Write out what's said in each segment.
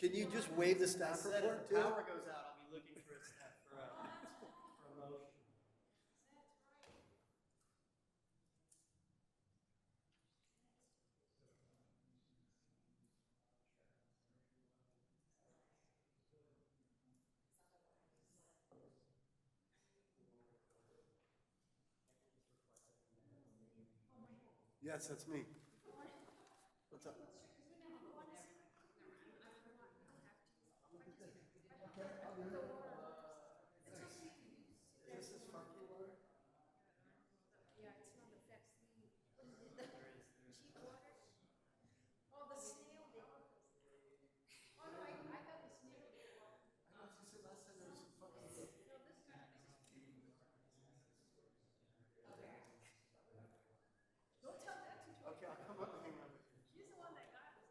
Can you just waive the staff I said report if too? the power goes out, I'll be looking for a staff for a motion. Yes, that's me. What's up? Is this funky water? Yeah, it's not the fix. What is it? Cheap water? Oh, the snail did. Oh, no, I got the snail did water. I know you said last time there was some funky. No, this time. Don't tell that to George. Okay, I'll come up and hang out with you. She's the one that got it.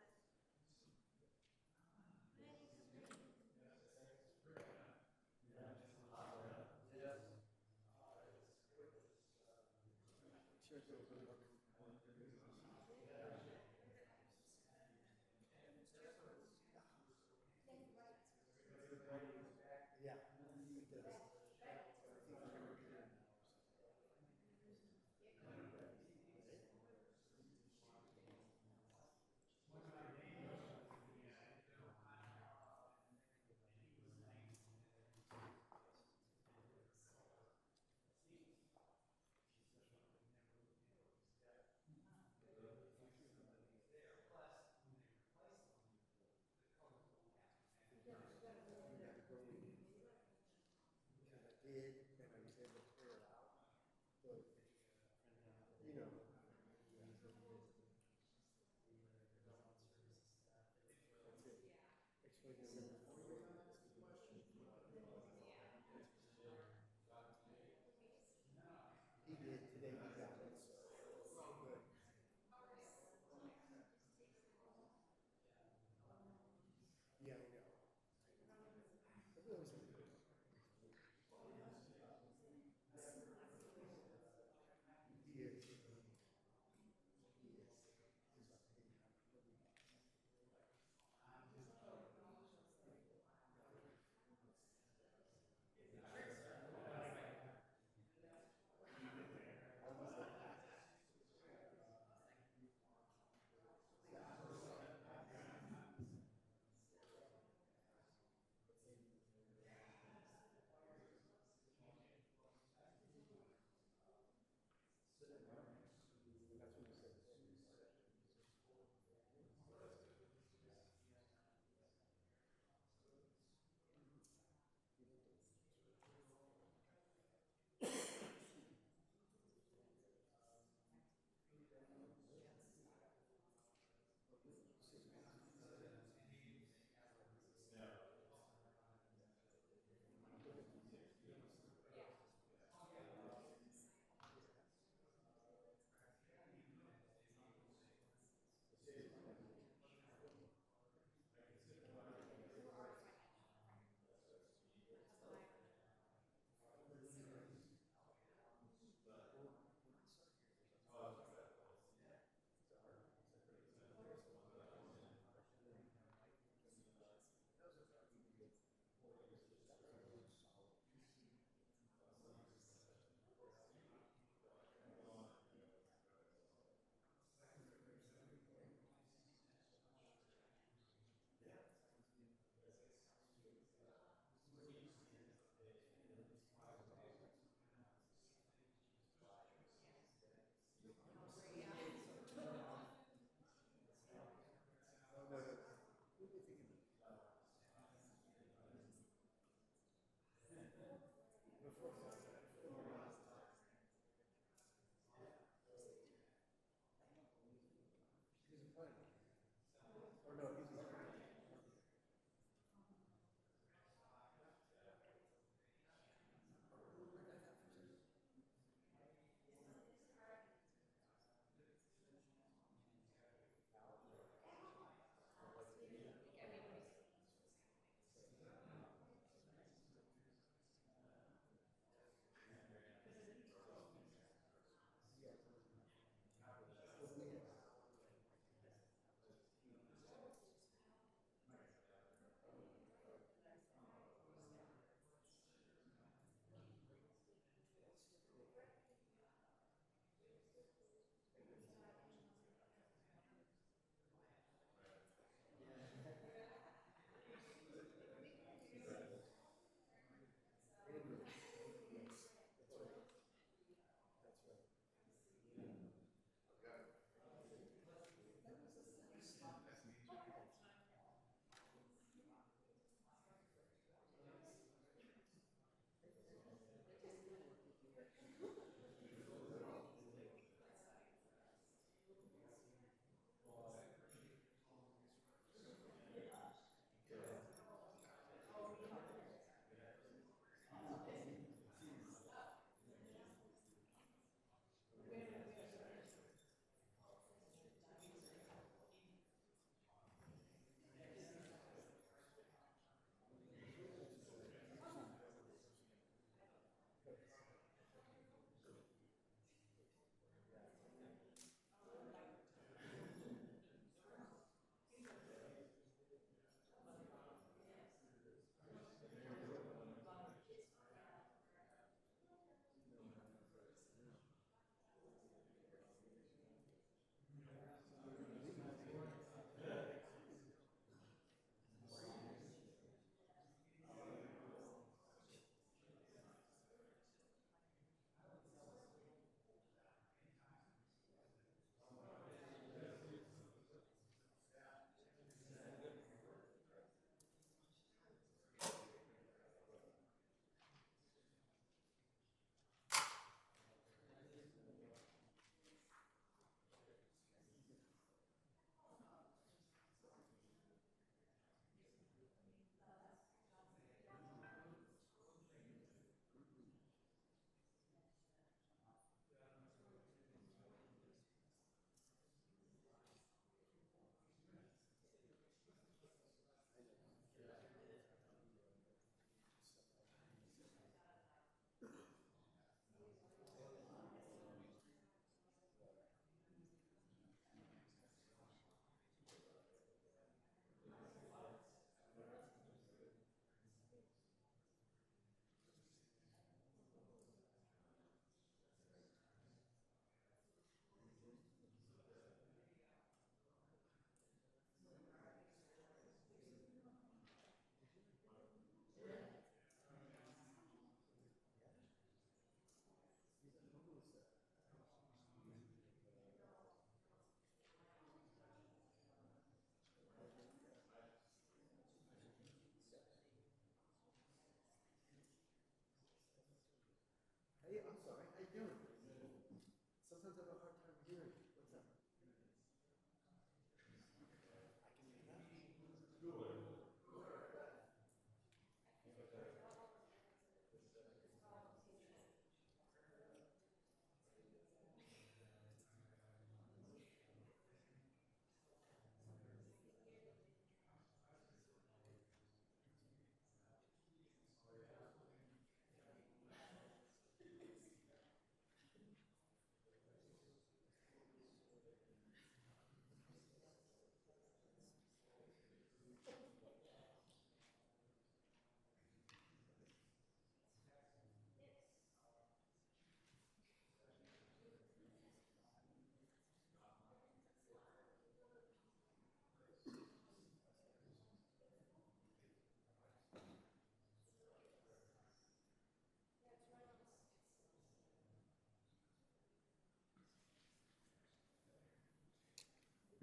Yeah, it does. Did, and I was able to clear it out. But, you know. That's it. Explain to me. He did today, he got it, so good. Yeah, I know. But that was good. He is. Or no, he's not.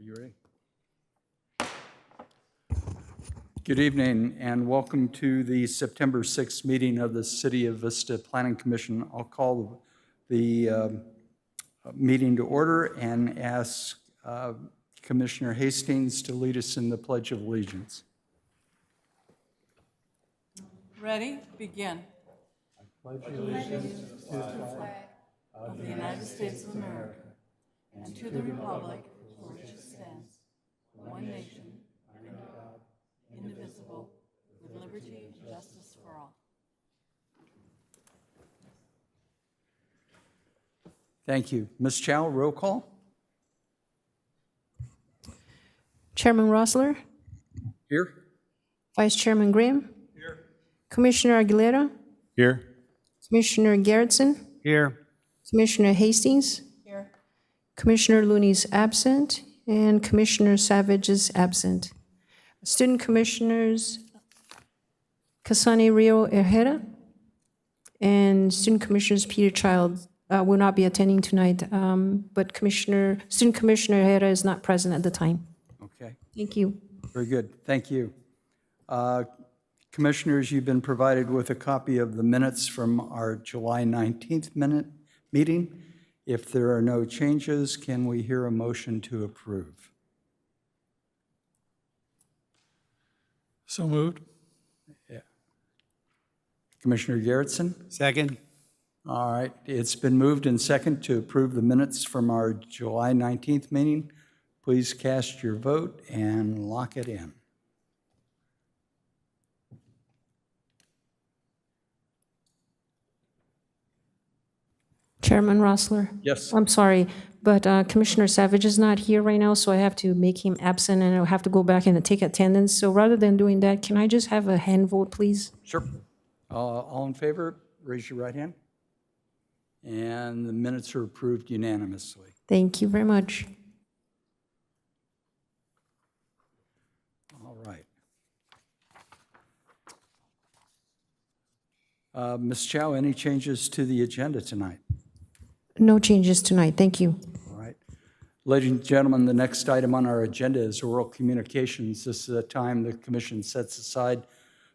you ready? Good evening and welcome to the September 6th meeting of the City of Vista Planning Commission. I'll call the meeting to order and ask Commissioner Hastings to lead us in the Pledge of Allegiance. Ready? Begin. I pledge allegiance to the flag of the United States of America and to the republic for which it stands, one nation, under God, indivisible, with liberty and justice for all. Thank you. Ms. Chow, roll call. Chairman Rossler, Here. Vice Chairman Grimm, here. Commissioner Aguilera, Here. Commissioner Garrettson, Here. Commissioner Hastings, Here. Commissioner Looney is absent, and Commissioner Savage is absent. Student Commissioners Casani Rio Herrera and Student Commissioners Peter Child will not be attending tonight, but Student Commissioner Herrera is not present at the time. Okay. Thank you. Very good. Thank you. Commissioners, you've been provided with a copy of the minutes from our July 19th meeting. If there are no changes, can we hear a motion to approve? So moved. Yeah. Commissioner Garrettson? Second. All right. It's been moved and second to approve the minutes from our July 19th meeting. Please cast your vote and lock it in. Chairman Rossler. Yes. I'm sorry, but Commissioner Savage is not here right now, so I have to make him absent, and I'll have to go back and take attendance. So rather than doing that, can I just have a hand vote, please? Sure. All in favor, raise your right hand. And the minutes are approved unanimously. Thank you very much. All right. Ms. Chow, any changes to the agenda tonight? No changes tonight. Thank you. All right. Ladies and gentlemen, the next item on our agenda is oral communications. This is a time the Commission sets aside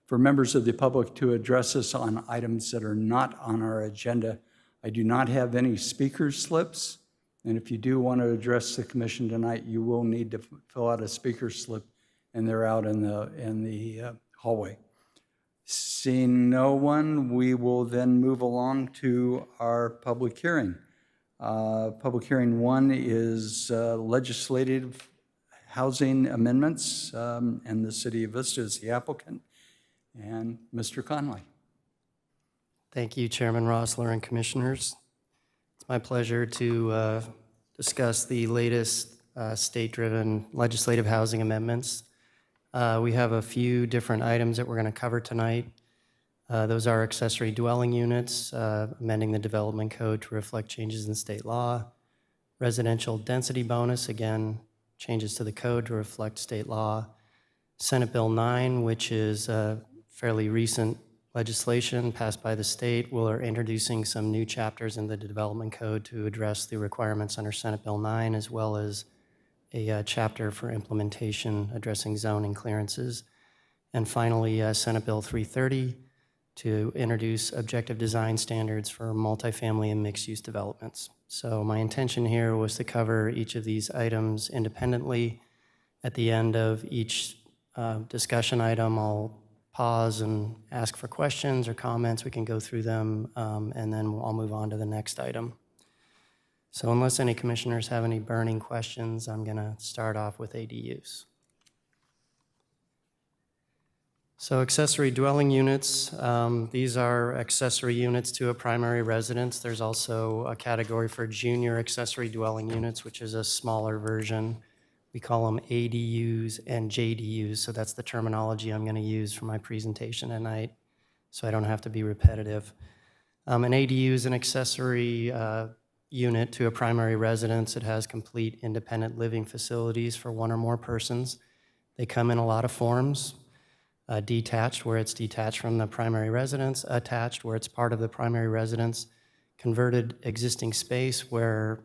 for members of the public to address us on items that are not on our agenda. I do not have any speaker slips, and if you do want to address the Commission tonight, you will need to fill out a speaker slip, and they're out in the hallway. Seeing no one, we will then move along to our public hearing. Public hearing 1 is legislative housing amendments, and the City of Vista is the applicant. And Mr. Conley. Thank you, Chairman Rossler and Commissioners. It's my pleasure to discuss the latest state-driven legislative housing amendments. We have a few different items that we're going to cover tonight. Those are accessory dwelling units, amending the development code to reflect changes in state law. Residential density bonus, again, changes to the code to reflect state law. Senate Bill 9, which is fairly recent legislation passed by the state. We're introducing some new chapters in the development code to address the requirements under Senate Bill 9, as well as a chapter for implementation addressing zoning clearances. And finally, Senate Bill 330 to introduce objective design standards for multifamily and mixed-use developments. So my intention here was to cover each of these items independently. At the end of each discussion item, I'll pause and ask for questions or comments. We can go through them, and then I'll move on to the next item. So unless any commissioners have any burning questions, I'm going to start off with ADUs. So accessory dwelling units, these are accessory units to a primary residence. There's also a category for junior accessory dwelling units, which is a smaller version. We call them ADUs and JDUs, so that's the terminology I'm going to use for my presentation tonight, so I don't have to be repetitive. An ADU is an accessory unit to a primary residence. It has complete independent living facilities for one or more persons. They come in a lot of forms. Detached, where it's detached from the primary residence. Attached, where it's part of the primary residence. converted existing space where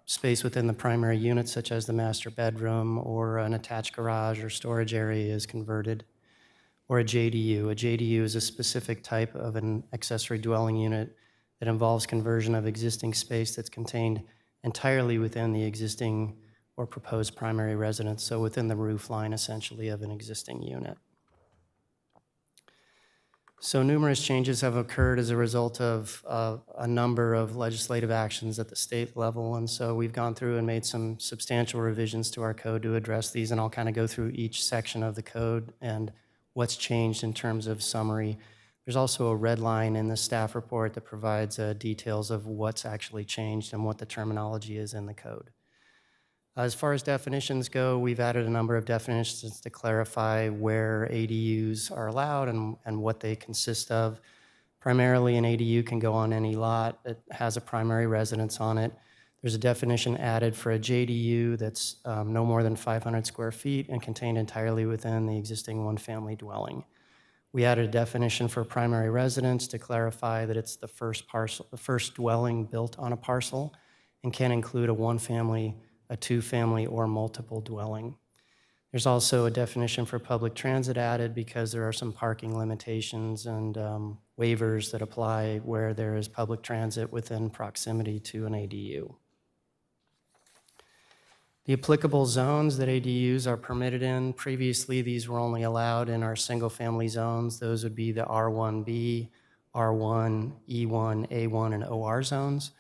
space within the primary unit, such as the master bedroom or an attached garage or storage area, is converted, or a JDU. A JDU is a specific type of an accessory dwelling unit that involves conversion of existing space that's contained entirely within the existing or proposed primary residence, so within the roof line, essentially, of an existing unit. So numerous changes have occurred as a result of a number of legislative actions at the state level, and so we've gone through and made some substantial revisions to our code to address these, and I'll kind of go through each section of the code and what's changed in terms of summary. There's also a red line in the staff report that provides details of what's actually changed and what the terminology is in the code. As far as definitions go, we've added a number of definitions to clarify where ADUs are allowed and what they consist of. Primarily, an ADU can go on any lot that has a primary residence on it. There's a definition added for a JDU that's no more than 500 square feet and contained entirely within the existing one-family dwelling. We added a definition for primary residence to clarify that it's the first dwelling built on a parcel and can include a one-family, a two-family, or multiple dwelling. There's also a definition for public transit added because there are some parking limitations and waivers that apply where there is public transit within proximity to an ADU. The applicable zones that ADUs are permitted in, previously these were only allowed in our single-family zones. Those would be the R1B, R1, E1, A1, and OR zones.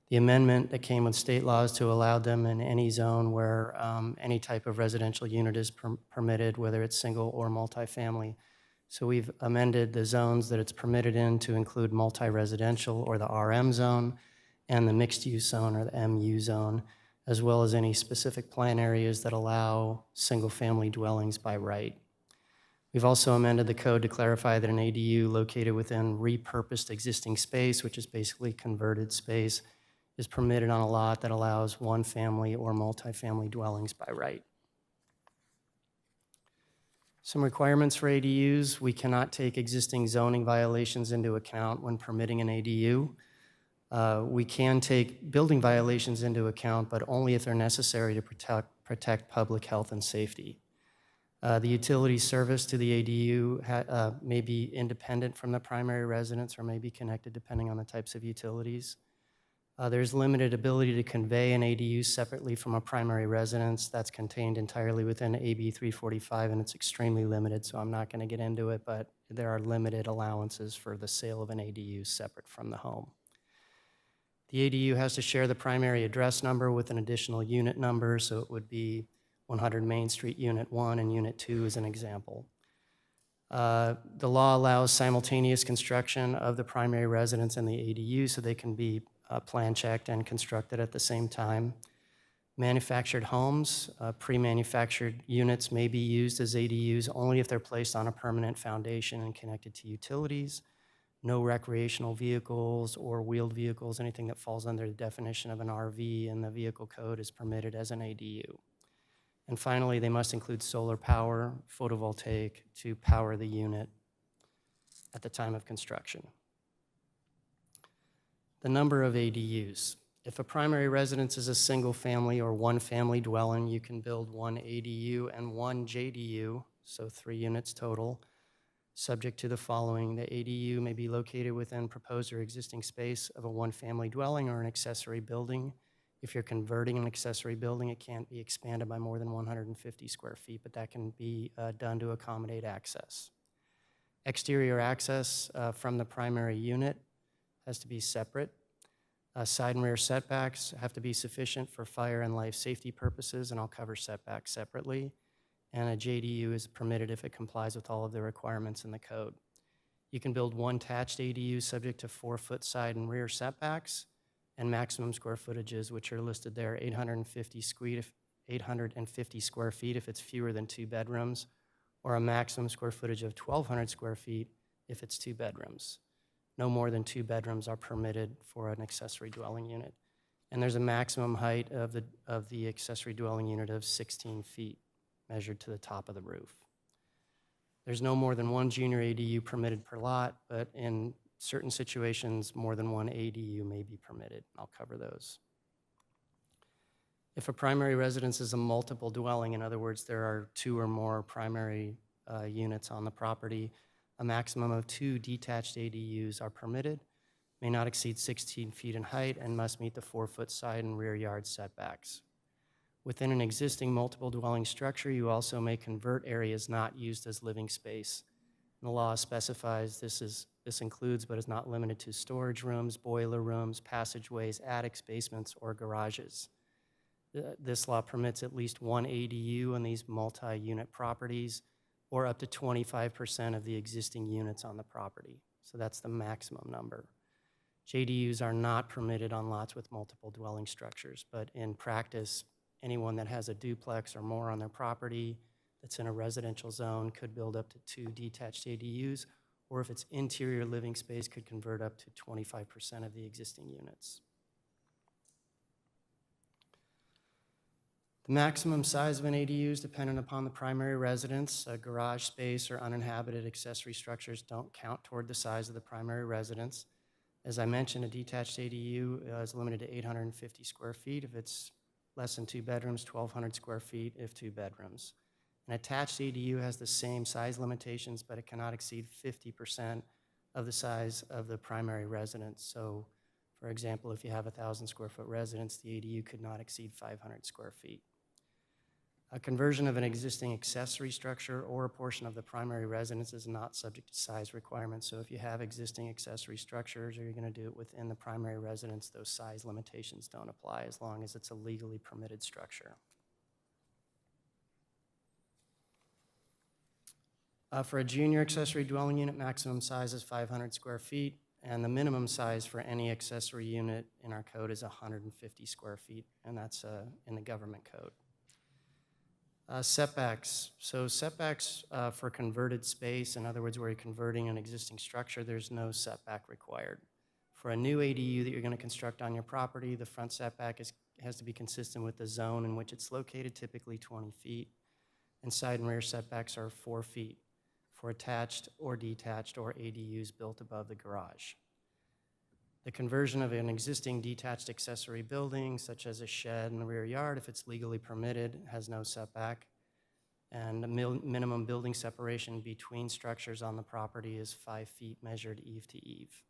The amendment that came with state laws to allow them in any zone where any type of residential unit is permitted, whether it's single or multifamily. So we've amended the zones that it's permitted in to include multi-residential, or the RM zone, and the mixed-use zone, or the MU zone, as well as any specific plan areas that allow single-family dwellings by right. We've also amended the code to clarify that an ADU located within repurposed existing space, which is basically converted space, is permitted on a lot that allows one-family or multifamily dwellings by right. Some requirements for ADUs: we cannot take existing zoning violations into account when permitting an ADU. We can take building violations into account, but only if they're necessary to protect public health and safety. The utility service to the ADU may be independent from the primary residence or may be connected depending on the types of utilities. There's limited ability to convey an ADU separately from a primary residence. That's contained entirely within AB 345, and it's extremely limited, so I'm not going to get into it, but there are limited allowances for the sale of an ADU separate from the home. The ADU has to share the primary address number with an additional unit number, so it would be 100 Main Street, Unit 1, and Unit 2 as an example. The law allows simultaneous construction of the primary residence and the ADU, so they can be plan checked and constructed at the same time. Manufactured homes, pre-manufactured units may be used as ADUs only if they're placed on a permanent foundation and connected to utilities. No recreational vehicles or wheeled vehicles, anything that falls under the definition of an RV in the vehicle code, is permitted as an ADU. And finally, they must include solar power, photovoltaic, to power the unit at the time of construction. The number of ADUs. If a primary residence is a single family or one family dwelling, you can build one ADU and one JDU, so 3 units total, subject to the following. The ADU may be located within proposed or existing space of a one-family dwelling or an accessory building. If you're converting an accessory building, it can't be expanded by more than 150 square feet, but that can be done to accommodate access. Exterior access from the primary unit has to be separate. Side and rear setbacks have to be sufficient for fire and life safety purposes, and I'll cover setbacks separately. And a JDU is permitted if it complies with all of the requirements in the code. You can build one attached ADU subject to 4-foot side and rear setbacks and maximum square footages, which are listed there, 850 square feet if it's fewer than 2 bedrooms, or a maximum square footage of 1,200 square feet if it's 2 bedrooms. No more than 2 bedrooms are permitted for an accessory dwelling unit. And there's a maximum height of the accessory dwelling unit of 16 feet, measured to the top of the roof. There's no more than 1 junior ADU permitted per lot, but in certain situations, more than one ADU may be permitted. I'll cover those. If a primary residence is a multiple dwelling, in other words, there are 2 or more primary units on the property, a maximum of 2 detached ADUs are permitted, may not exceed 16 feet in height, and must meet the 4-foot side and rear yard setbacks. Within an existing multiple dwelling structure, you also may convert areas not used as living space. And the law specifies this includes but is not limited to storage rooms, boiler rooms, passageways, attics, basements, or garages. This law permits at least 1 ADU on these multi-unit properties, or up to 25% of the existing units on the property. So that's the maximum number. JDUs are not permitted on lots with multiple dwelling structures, but in practice, anyone that has a duplex or more on their property that's in a residential zone could build up to 2 detached ADUs, or if it's interior living space, could convert up to 25% of the existing units. The maximum size of an ADU is dependent upon the primary residence. Garage space or uninhabited accessory structures don't count toward the size of the primary residence. As I mentioned, a detached ADU is limited to 850 square feet. If it's less than 2 bedrooms, 1,200 square feet if 2 bedrooms. An attached ADU has the same size limitations, but it cannot exceed 50% of the size of the primary residence. So, for example, if you have a 1,000 square foot residence, the ADU could not exceed 500 square feet. A conversion of an existing accessory structure or a portion of the primary residence is not subject to size requirements. So if you have existing accessory structures or you're going to do it within the primary residence, those size limitations don't apply as long as it's a legally permitted structure. For a junior accessory dwelling unit, maximum size is 500 square feet, and the minimum size for any accessory unit in our code is 150 square feet, and that's in the government code. Setbacks. So setbacks for converted space, in other words, where you're converting an existing structure, there's no setback required. For a new ADU that you're going to construct on your property, the front setback has to be consistent with the zone in which it's located, typically 20 feet, and side and rear setbacks are 4 feet for attached or detached or ADUs built above the garage. The conversion of an existing detached accessory building, such as a shed in the rear yard, if it's legally permitted, has no setback. And the minimum building separation between structures on the property is 5 feet measured eave to eave.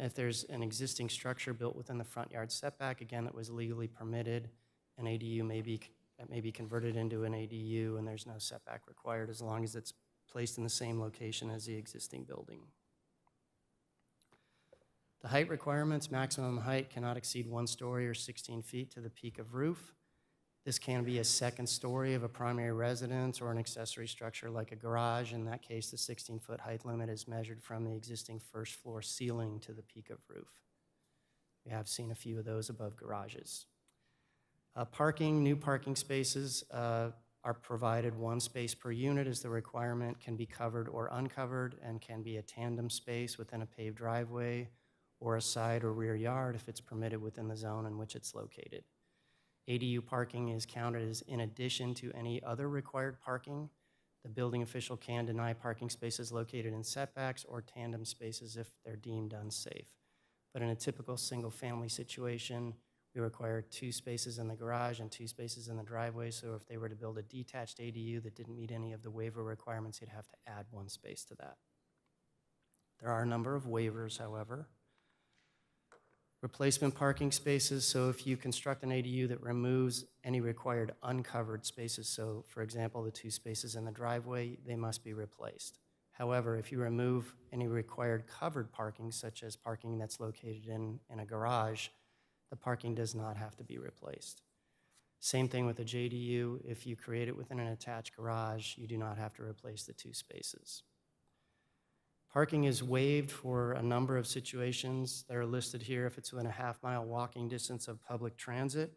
If there's an existing structure built within the front yard setback, again, that was legally permitted, an ADU may be converted into an ADU, and there's no setback required as long as it's placed in the same location as the existing building. The height requirements, maximum height cannot exceed 1 story or 16 feet to the peak of roof. This can be a second story of a primary residence or an accessory structure like a garage. In that case, the 16-foot height limit is measured from the existing first floor ceiling to the peak of roof. We have seen a few of those above garages. Parking, new parking spaces are provided 1 space per unit as the requirement, can be covered or uncovered, and can be a tandem space within a paved driveway or a side or rear yard if it's permitted within the zone in which it's located. ADU parking is counted as in addition to any other required parking. The building official can deny parking spaces located in setbacks or tandem spaces if they're deemed unsafe. But in a typical single-family situation, we require 2 spaces in the garage and 2 spaces in the driveway, so if they were to build a detached ADU that didn't meet any of the waiver requirements, you'd have to add 1 space to that. There are a number of waivers, however. Replacement parking spaces, so if you construct an ADU that removes any required uncovered spaces, so for example, the 2 spaces in the driveway, they must be replaced. However, if you remove any required covered parking, such as parking that's located in a garage, the parking does not have to be replaced. Same thing with a JDU. If you create it within an attached garage, you do not have to replace the 2 spaces. Parking is waived for a number of situations that are listed here if it's within a half-mile walking distance of public transit.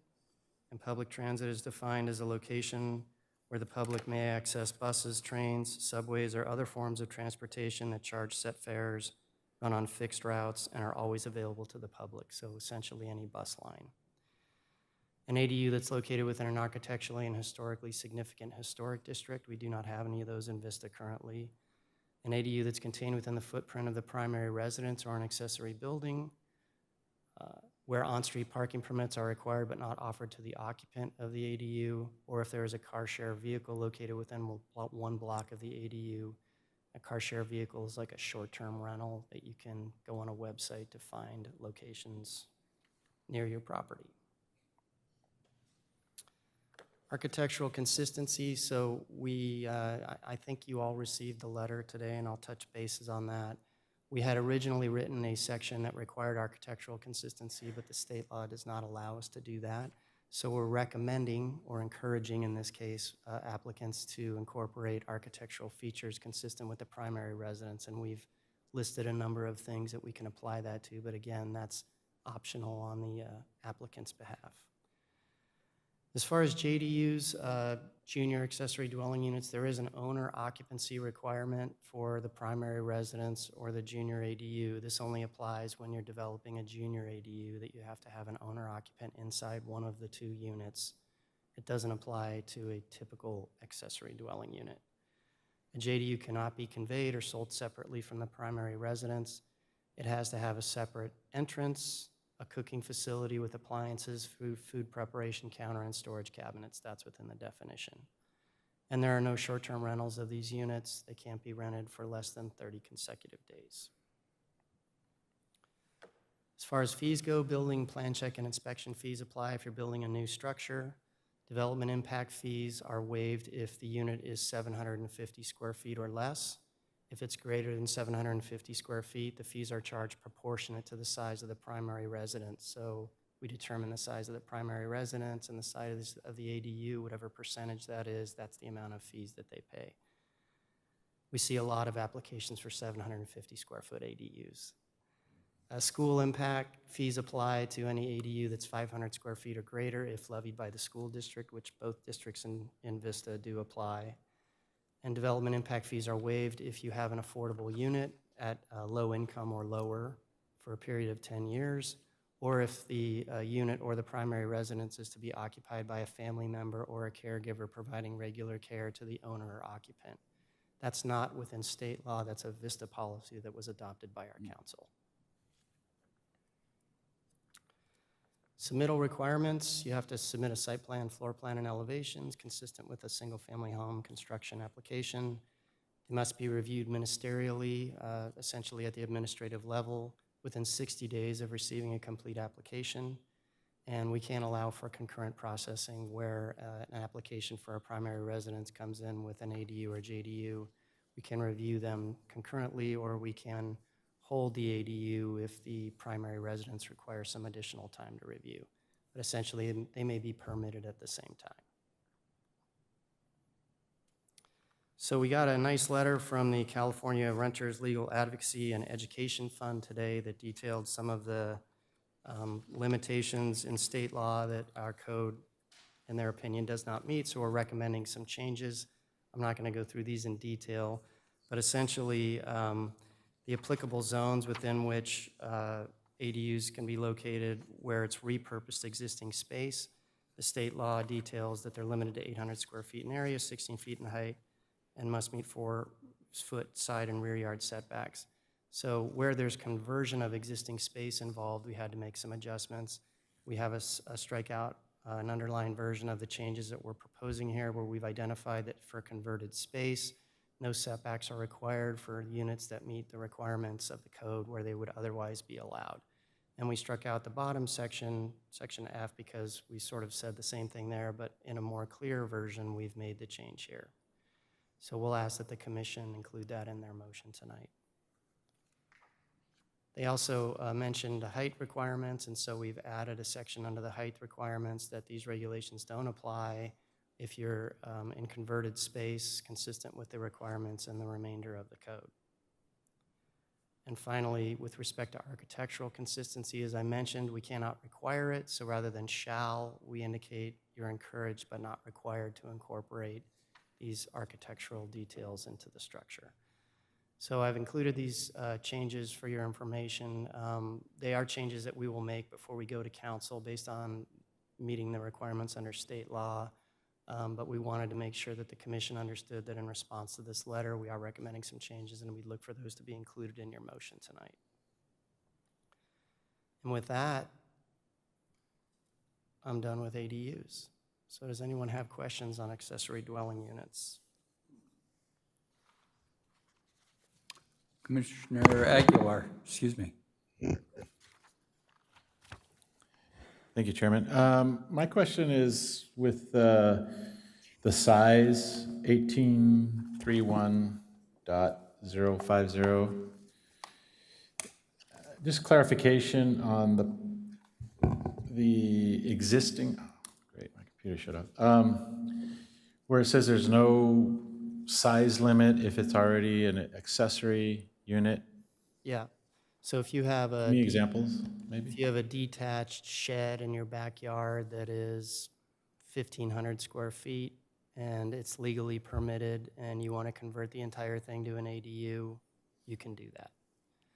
And public transit is defined as a location where the public may access buses, trains, subways, or other forms of transportation that charge set fares, run on fixed routes, and are always available to the public, so essentially any bus line. An ADU that's located within an architecturally and historically significant historic district, we do not have any of those in Vista currently. an ADU that's contained within the footprint of the primary residence or an accessory building, where on-street parking permits are required but not offered to the occupant of the ADU, or if there is a car share vehicle located within one block of the ADU. A car share vehicle is like a short-term rental that you can go on a website to find locations near your property. Architectural consistency, so I think you all received the letter today, and I'll touch bases on that. We had originally written a section that required architectural consistency, but the state law does not allow us to do that. So we're recommending, or encouraging in this case, applicants to incorporate architectural features consistent with the primary residence, and we've listed a number of things that we can apply that to, but again, that's optional on the applicant's behalf. As far as JDUs, junior accessory dwelling units, there is an owner occupancy requirement for the primary residence or the junior ADU. This only applies when you're developing a junior ADU, that you have to have an owner occupant inside one of the 2 units. It doesn't apply to a typical accessory dwelling unit. A JDU cannot be conveyed or sold separately from the primary residence. It has to have a separate entrance, a cooking facility with appliances, food preparation counter, and storage cabinets. That's within the definition. And there are no short-term rentals of these units. They can't be rented for less than 30 consecutive days. As far as fees go, building, plan check, and inspection fees apply if you're building a new structure. Development impact fees are waived if the unit is 750 square feet or less. If it's greater than 750 square feet, the fees are charged proportionate to the size of the primary residence. So we determine the size of the primary residence and the size of the ADU, whatever percentage that is, that's the amount of fees that they pay. We see a lot of applications for 750 square foot ADUs. School impact fees apply to any ADU that's 500 square feet or greater if levied by the school district, which both districts in Vista do apply. And development impact fees are waived if you have an affordable unit at low income or lower for a period of 10 years, or if the unit or the primary residence is to be occupied by a family member or a caregiver providing regular care to the owner or occupant. That's not within state law. That's a Vista policy that was adopted by our council. Submittal requirements, you have to submit a site plan, floor plan, and elevations consistent with a single-family home construction application. They must be reviewed ministerially, essentially at the administrative level, within 60 days of receiving a complete application. And we can't allow for concurrent processing where an application for a primary residence comes in with an ADU or JDU. We can review them concurrently, or we can hold the ADU if the primary residence requires some additional time to review. But essentially, they may be permitted at the same time. So we got a nice letter from the California Renters Legal Advocacy and Education Fund today that detailed some of the limitations in state law that our code, in their opinion, does not meet. So we're recommending some changes. I'm not going to go through these in detail, but essentially, the applicable zones within which ADUs can be located where it's repurposed existing space. The state law details that they're limited to 800 square feet in area, 16 feet in height, and must meet 4-foot side and rear yard setbacks. So where there's conversion of existing space involved, we had to make some adjustments. We have a strikeout, an underlined version of the changes that we're proposing here, where we've identified that for converted space, no setbacks are required for units that meet the requirements of the code where they would otherwise be allowed. And we struck out the bottom section, section F, because we sort of said the same thing there, but in a more clear version, we've made the change here. So we'll ask that the commission include that in their motion tonight. They also mentioned the height requirements, and so we've added a section under the height requirements that these regulations don't apply if you're in converted space consistent with the requirements and the remainder of the code. And finally, with respect to architectural consistency, as I mentioned, we cannot require it, so rather than shall, we indicate you're encouraged but not required to incorporate these architectural details into the structure. So I've included these changes for your information. They are changes that we will make before we go to council based on meeting the requirements under state law But we wanted to make sure that the commission understood that in response to this letter, we are recommending some changes, and we'd look for those to be included in your motion tonight. And with that, I'm done with ADUs. So does anyone have questions on accessory dwelling units? Commissioner Aguilar, excuse me. Thank you, Chairman. My question is with the size 1831.050. Just clarification on the existing. Oh, great, my computer shut up. Where it says there's no size limit if it's already an accessory unit. Yeah. So if you have a Any examples, maybe? if you have a detached shed in your backyard that is 1,500 square feet and it's legally permitted and you want to convert the entire thing to an ADU, you can do that.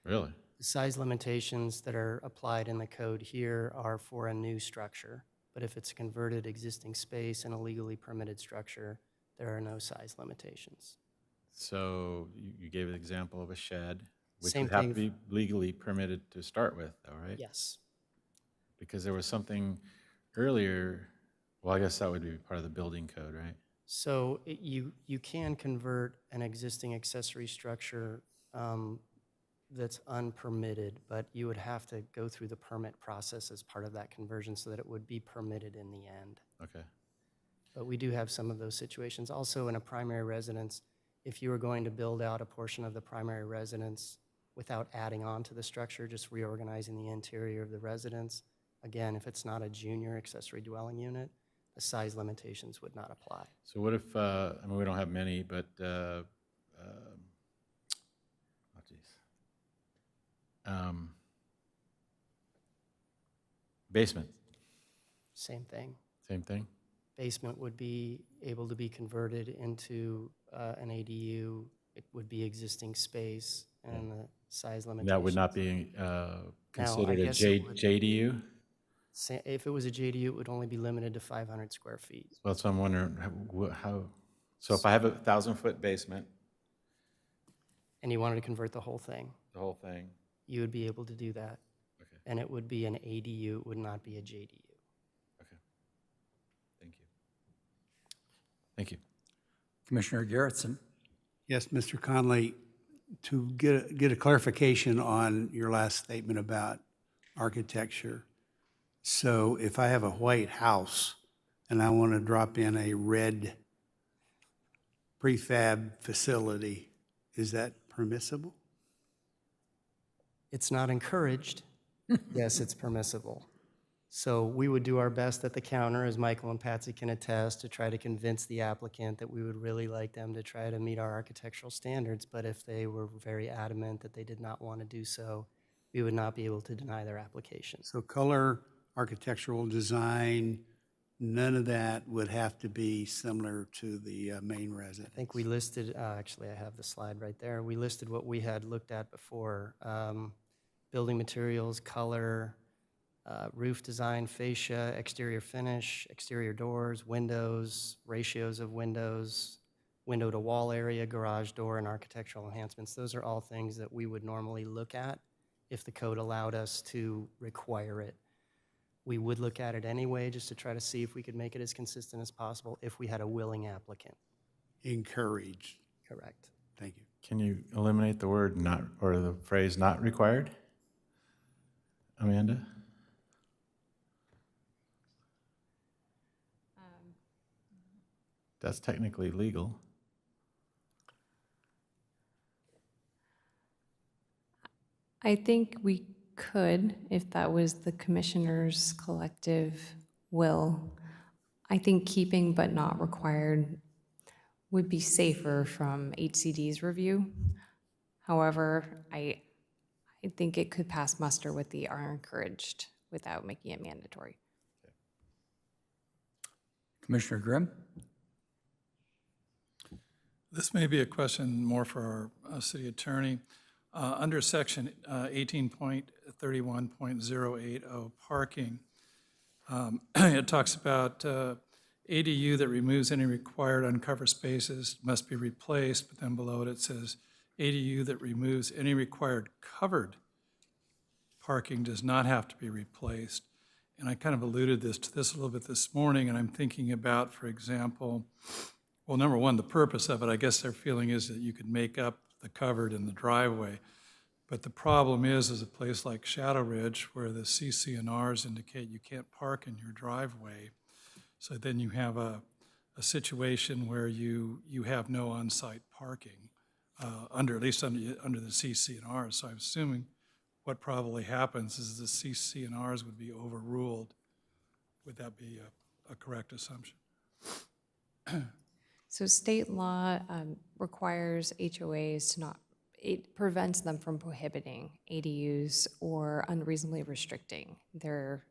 Really? The size limitations that are applied in the code here are for a new structure, but if it's a converted existing space and a legally permitted structure, there are no size limitations. So you gave an example of a shed, which Same would have to thing. be legally permitted to start with, though, right? Yes. Because there was something earlier, well, I guess that would be part of the building code, right? So you can convert an existing accessory structure that's unpermitted, but you would have to go through the permit process as part of that conversion so that it would be permitted in the end. Okay. But we do have some of those situations. Also in a primary residence, if you were going to build out a portion of the primary residence without adding on to the structure, just reorganizing the interior of the residence, again, if it's not a junior accessory dwelling unit, the size limitations would not apply. So what if, I mean, we don't have many, but, oh geez. Basement, Same thing. same thing? Basement would be able to be converted into an ADU. It would be existing space and the size limitations. That would not be considered a guess it would. JDU? If it was a JDU, it would only be limited to 500 square feet. Well, so I'm wondering how, so if I have a 1,000-foot basement, And you wanted to convert the whole thing, the whole thing, you would be able to do that. okay, And it would be an ADU, it would not be a JDU. okay. Thank you. Thank you. Commissioner Garrettson. Yes, Mr. Conley, to get a clarification on your last statement about architecture. So if I have a white house and I want to drop in a red prefab facility, is that permissible? It's not encouraged. Yes, it's permissible. So we would do our best at the counter, as Michael and Patsy can attest, to try to convince the applicant that we would really like them to try to meet our architectural standards. But if they were very adamant that they did not want to do so, we would not be able to deny their application. So color, architectural design, none of that would have to be similar to the main residence? I think we listed, actually I have the slide right there. We listed what we had looked at before. Building materials, color, roof design, fascia, exterior finish, exterior doors, windows, ratios of windows, window to wall area, garage door, and architectural enhancements. Those are all things that we would normally look at if the code allowed us to require it. We would look at it anyway just to try to see if we could make it as consistent as possible if we had a willing applicant. Encouraged. Correct. Thank you. Can you eliminate the word not, or the phrase not required? Amanda? That's technically legal. I think we could, if that was the commissioner's collective will. I think keeping but not required would be safer from HCD's review. However, I think it could pass muster with the are encouraged without making it mandatory. Commissioner Grimm. This may be a question more for our city attorney. Under section 18.31.080 parking, it talks about ADU that removes any required uncovered spaces must be replaced, but then below it says ADU that removes any required covered parking does not have to be replaced. And I kind of alluded to this a little bit this morning, and I'm thinking about, for example, well, number one, the purpose of it, I guess their feeling is that you could make up the covered in the driveway. But the problem is a place like Shadow Ridge where the CC&Rs indicate you can't park in your driveway. So then you have a situation where you have no on-site parking, at least under the CC&Rs. So I'm assuming what probably happens is the CC&Rs would be overruled. Would that be a correct assumption? So state law requires HOAs to not, it prevents them from prohibiting ADUs or unreasonably restricting their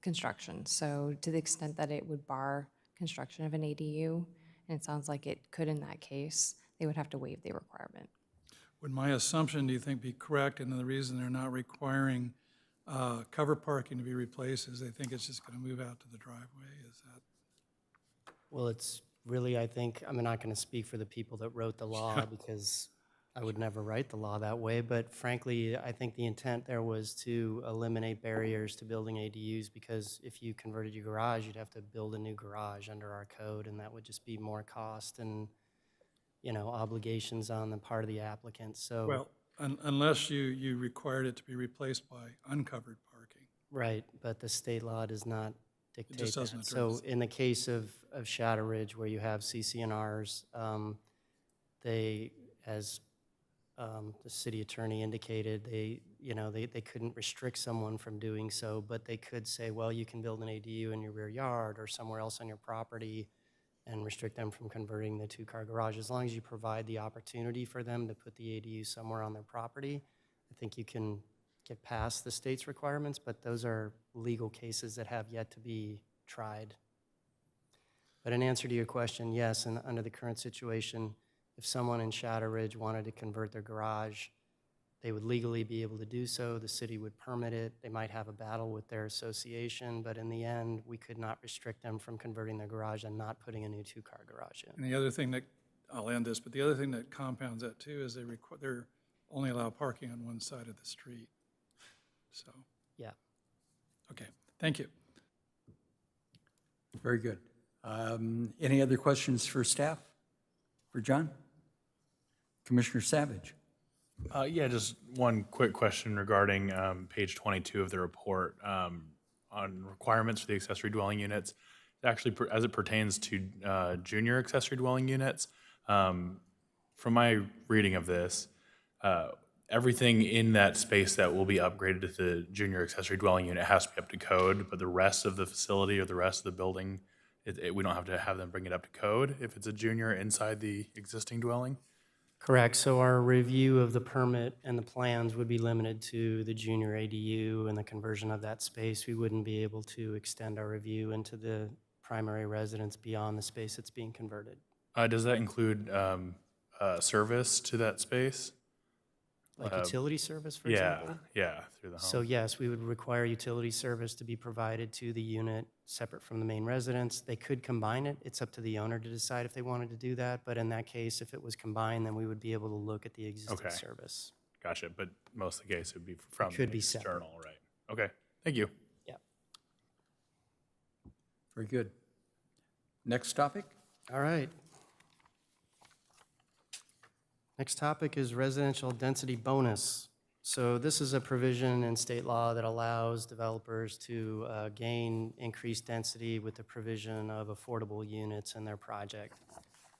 construction. So to the extent that it would bar construction of an ADU, and it sounds like it could in that case, they would have to waive the requirement. Would my assumption, do you think, be correct? And the reason they're not requiring cover parking to be replaced is they think it's just going to move out to the driveway? Is that? Well, it's really, I think, I'm not going to speak for the people that wrote the law because I would never write the law that way, but frankly, I think the intent there was to eliminate barriers to building ADUs because if you converted your garage, you'd have to build a new garage under our code, and that would just be more cost and, you know, obligations on the part of the applicant. So, Well, unless you required it to be replaced by uncovered parking. right, but the state law does not dictate just doesn't that. So address in the case of Shadow Ridge, where you have CC&Rs, they, as the city attorney indicated, they couldn't restrict someone from doing so, but they could say, well, you can build an ADU in your rear yard or somewhere else on your property and restrict them from converting the two-car garage. As long as you provide the opportunity for them to put the ADU somewhere on their property, I think you can get past the state's requirements, but those are legal cases that have yet to be tried. But in answer to your question, yes, and under the current situation, if someone in Shadow Ridge wanted to convert their garage, they would legally be able to do so. The city would permit it. They might have a battle with their association, but in the end, we could not restrict them from converting their garage and not putting a new two-car garage in. And the other thing that, I'll end this, but the other thing that compounds that too is they're only allow parking on one side of the street. So, Yeah. okay, thank you. Very good. Any other questions for staff? For John? Commissioner Savage? Yeah, just one quick question regarding page 22 of the report on requirements for the accessory dwelling units. Actually, as it pertains to junior accessory dwelling units, from my reading of this, everything in that space that will be upgraded to the junior accessory dwelling unit has to be up to code, but the rest of the facility or the rest of the building, we don't have to have them bring it up to code if it's a junior inside the existing dwelling? Correct. So our review of the permit and the plans would be limited to the junior ADU and the conversion of that space. We wouldn't be able to extend our review into the primary residence beyond the space that's being converted. Does that include service to that space? Like utility service, for Yeah, example? yeah, through the home. So yes, we would require utility service to be provided to the unit separate from the main residence. They could combine it. It's up to the owner to decide if they wanted to do that. But in that case, if it was combined, then we would be able to look at the existing Okay. service. Gotcha, but most of the case would be from could the be separate. external, right? Okay, thank you. Yeah. Very good. Next topic? All right. Next topic is residential density bonus. So this is a provision in state law that allows developers to gain increased density with the provision of affordable units in their project.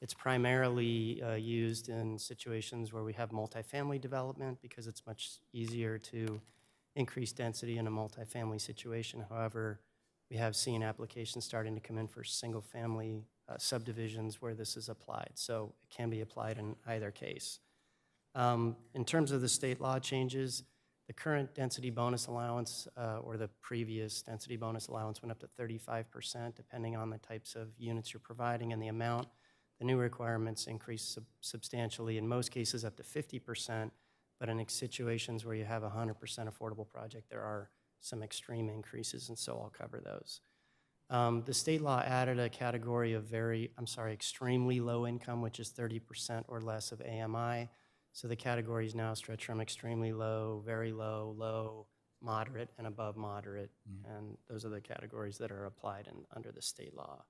It's primarily used in situations where we have multifamily development because it's much easier to increase density in a multifamily situation. However, we have seen applications starting to come in for single-family subdivisions where this is applied. So it can be applied in either case. In terms of the state law changes, the current density bonus allowance or the previous density bonus allowance went up to 35% depending on the types of units you're providing and the amount. The new requirements increase substantially, in most cases up to 50%, but in situations where you have a 100% affordable project, there are some extreme increases, and so I'll cover those. The state law added a category of extremely low income, which is 30% or less of AMI. So the categories now stretch from extremely low, very low, low, moderate, and above moderate. And those are the categories that are applied under the state law.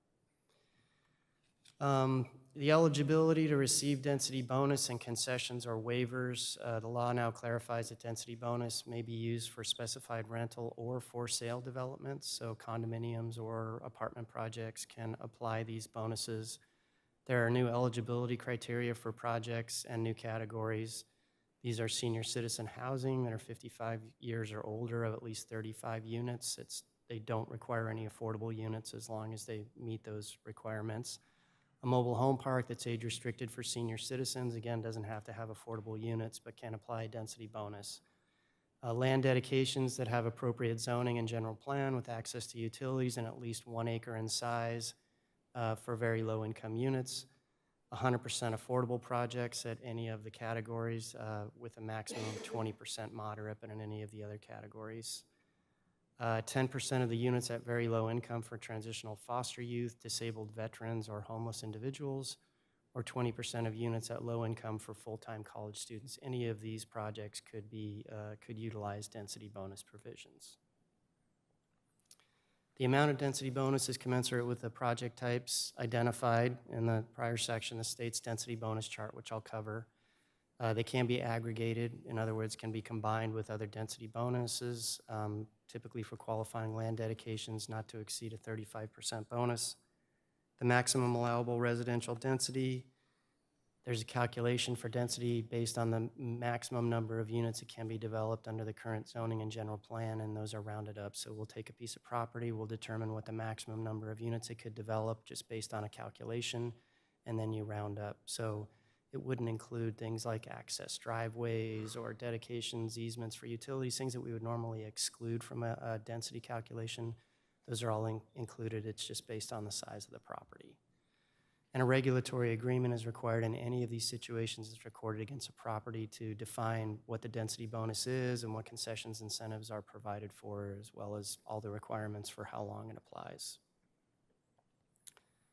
The eligibility to receive density bonus and concessions or waivers. The law now clarifies that density bonus may be used for specified rental or for sale developments. So condominiums or apartment projects can apply these bonuses. There are new eligibility criteria for projects and new categories. These are senior citizen housing that are 55 years or older of at least 35 units. They don't require any affordable units as long as they meet those requirements. A mobile home park that's age restricted for senior citizens, again, doesn't have to have affordable units, but can apply a density bonus. Land dedications that have appropriate zoning and general plan with access to utilities and at least 1 acre in size for very low income units. 100% affordable projects at any of the categories with a maximum of 20% moderate, but in any of the other categories. 10% of the units at very low income for transitional foster youth, disabled veterans, or homeless individuals, or 20% of units at low income for full-time college students. Any of these projects could utilize density bonus provisions. The amount of density bonus is commensurate with the project types identified in the prior section, the state's density bonus chart, which I'll cover. They can be aggregated, in other words, can be combined with other density bonuses, typically for qualifying land dedications not to exceed a 35% bonus. The maximum allowable residential density, there's a calculation for density based on the maximum number of units that can be developed under the current zoning and general plan, and those are rounded up. So we'll take a piece of property, we'll determine what the maximum number of units it could develop just based on a calculation, and then you round up. So it wouldn't include things like access driveways or dedications, easements for utilities, things that we would normally exclude from a density calculation. Those are all included. It's just based on the size of the property. And a regulatory agreement is required in any of these situations that's recorded against a property to define what the density bonus is and what concessions incentives are provided for, as well as all the requirements for how long it applies.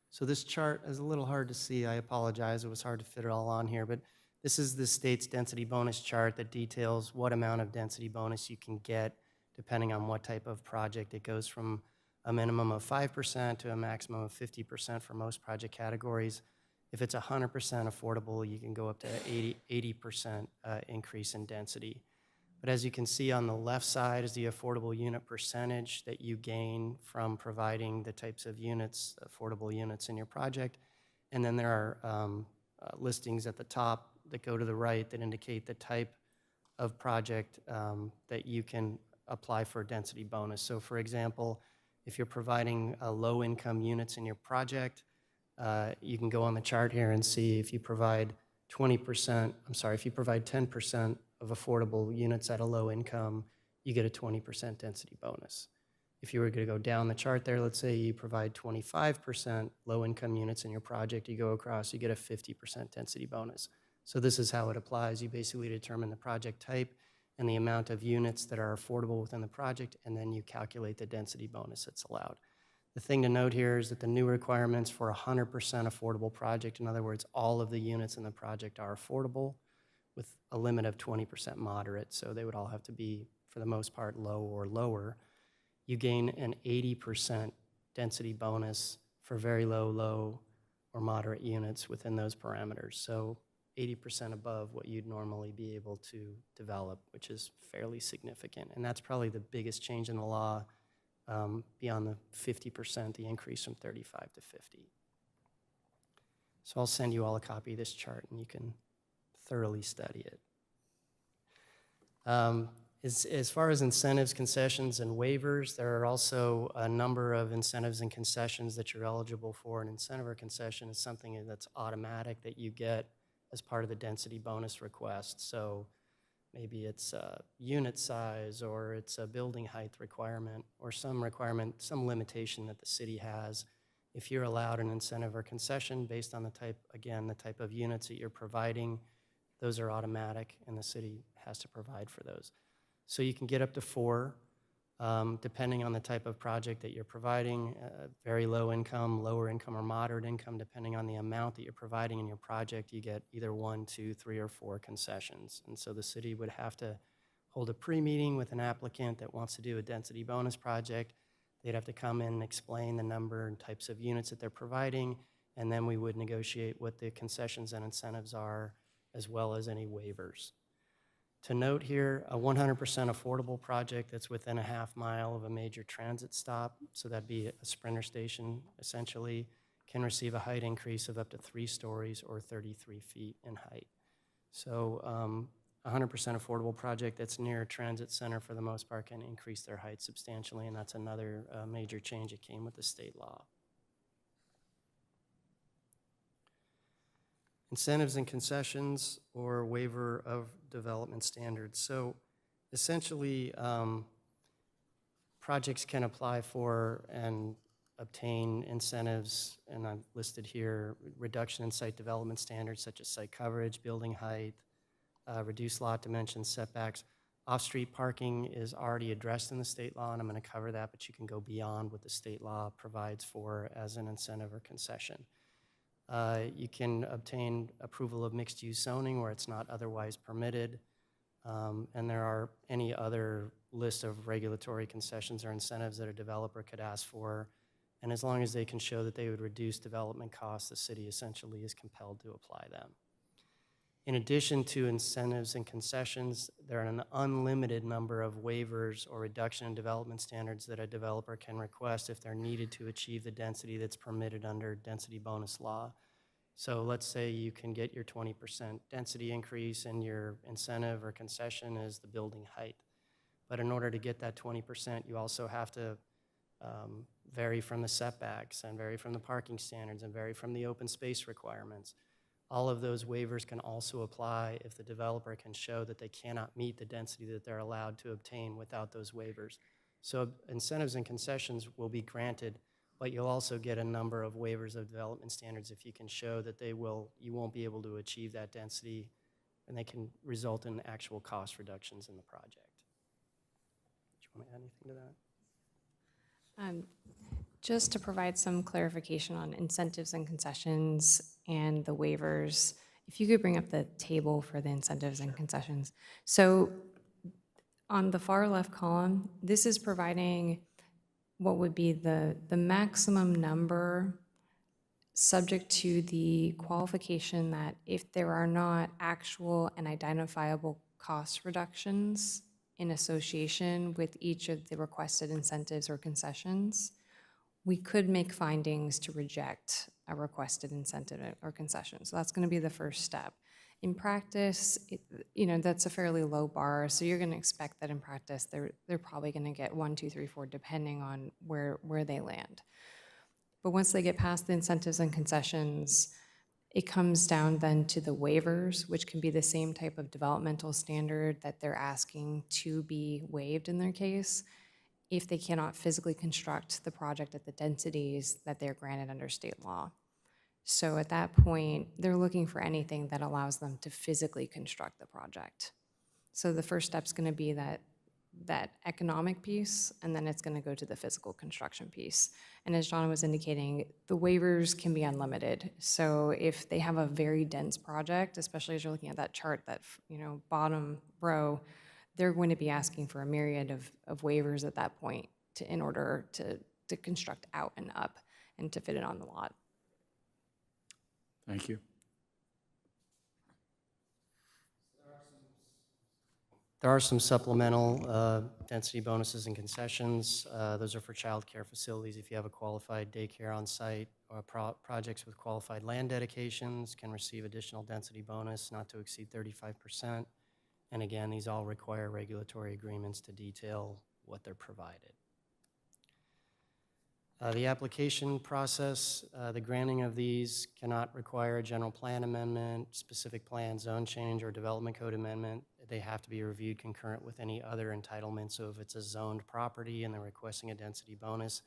So this chart is a little hard to see. I apologize. It was hard to fit it all on here, but this is the state's density bonus chart that details what amount of density bonus you can get depending on what type of project. It goes from a minimum of 5% to a maximum of 50% for most project categories. If it's 100% affordable, you can go up to 80% increase in density. But as you can see on the left side is the affordable unit percentage that you gain from providing the types of units, affordable units in your project. And then there are listings at the top that go to the right that indicate the type of project that you can apply for a density bonus. So for example, if you're providing low-income units in your project, you can go on the chart here and see if you provide 10% of affordable units at a low income, you get a 20% density bonus. If you were going to go down the chart there, let's say you provide 25% low-income units in your project, you go across, you get a 50% density bonus. So this is how it applies. You basically determine the project type and the amount of units that are affordable within the project, and then you calculate the density bonus that's allowed. The thing to note here is that the new requirements for a 100% affordable project, in other words, all of the units in the project are affordable with a limit of 20% moderate, so they would all have to be, for the most part, low or lower. You gain an 80% density bonus for very low, low, or moderate units within those parameters. So 80% above what you'd normally be able to develop, which is fairly significant. And that's probably the biggest change in the law beyond the 50%, the increase from 35 to 50. So I'll send you all a copy of this chart and you can thoroughly study it. As far as incentives, concessions, and waivers, there are also a number of incentives and concessions that you're eligible for. An incentive or concession is something that's automatic that you get as part of the density bonus request. So maybe it's a unit size, or it's a building height requirement, or some requirement, some limitation that the city has. If you're allowed an incentive or concession based on the type, again, the type of units that you're providing, those are automatic, and the city has to provide for those. So you can get up to 4. depending on the type of project that you're providing, very low income, lower income, or moderate income, depending on the amount that you're providing in your project, you get either 1, 2, 3, or 4 concessions. And so the city would have to hold a pre-meeting with an applicant that wants to do a density bonus project. They'd have to come in and explain the number and types of units that they're providing, and then we would negotiate what the concessions and incentives are, as well as any waivers. To note here, a 100% affordable project that's within a half mile of a major transit stop, so that'd be a Sprinter station essentially, can receive a height increase of up to 3 stories or 33 feet in height. So 100% affordable project that's near a transit center for the most part can increase their height substantially, and that's another major change that came with the state law. Incentives and concessions or waiver of development standards. So essentially, projects can apply for and obtain incentives, and I've listed here reduction in site development standards such as site coverage, building height, reduced lot dimensions, setbacks. Off-street parking is already addressed in the state law, and I'm going to cover that, but you can go beyond what the state law provides for as an incentive or concession. You can obtain approval of mixed-use zoning where it's not otherwise permitted, and there are any other list of regulatory concessions or incentives that a developer could ask for, and as long as they can show that they would reduce development costs, the city essentially is compelled to apply them. In addition to incentives and concessions, there are an unlimited number of waivers or reduction in development standards that a developer can request if they're needed to achieve the density that's permitted under density bonus law. So let's say you can get your 20% density increase and your incentive or concession is the building height. But in order to get that 20%, you also have to vary from the setbacks and vary from the parking standards and vary from the open space requirements. All of those waivers can also apply if the developer can show that they cannot meet the density that they're allowed to obtain without those waivers. So incentives and concessions will be granted, but you'll also get a number of waivers of development standards if you can show that you won't be able to achieve that density, and they can result in actual cost reductions in the project. Do you want to add anything to that? Just to provide some clarification on incentives and concessions and the waivers, if you could bring up the table for the incentives and concessions. So on the far left column, this is providing what would be the maximum number subject to the qualification that if there are not actual and identifiable cost reductions in association with each of the requested incentives or concessions, we could make findings to reject a requested incentive or concession. So that's going to be the first step. In practice, that's a fairly low bar, so you're going to expect that in practice they're probably going to get 1, 2, 3, 4, depending on where they land. But once they get past the incentives and concessions, it comes down then to the waivers, which can be the same type of developmental standard that they're asking to be waived in their case, if they cannot physically construct the project at the densities that they're granted under state law. So at that point, they're looking for anything that allows them to physically construct the project. So the first step's going to be that economic piece, and then it's going to go to the physical construction piece. And as John was indicating, the waivers can be unlimited. So if they have a very dense project, especially as you're looking at that chart, that bottom row, they're going to be asking for a myriad of waivers at that point in order to construct out and up and to fit it on the lot. Thank you. There are some supplemental density bonuses and concessions. Those are for child care facilities. If you have a qualified daycare on site, or projects with qualified land dedications can receive additional density bonus not to exceed 35%. And again, these all require regulatory agreements to detail what they're provided. The application process, the granting of these cannot require a general plan amendment, specific plan, zone change, or development code amendment. They have to be reviewed concurrent with any other entitlement. So if it's a zoned property and they're requesting a density bonus,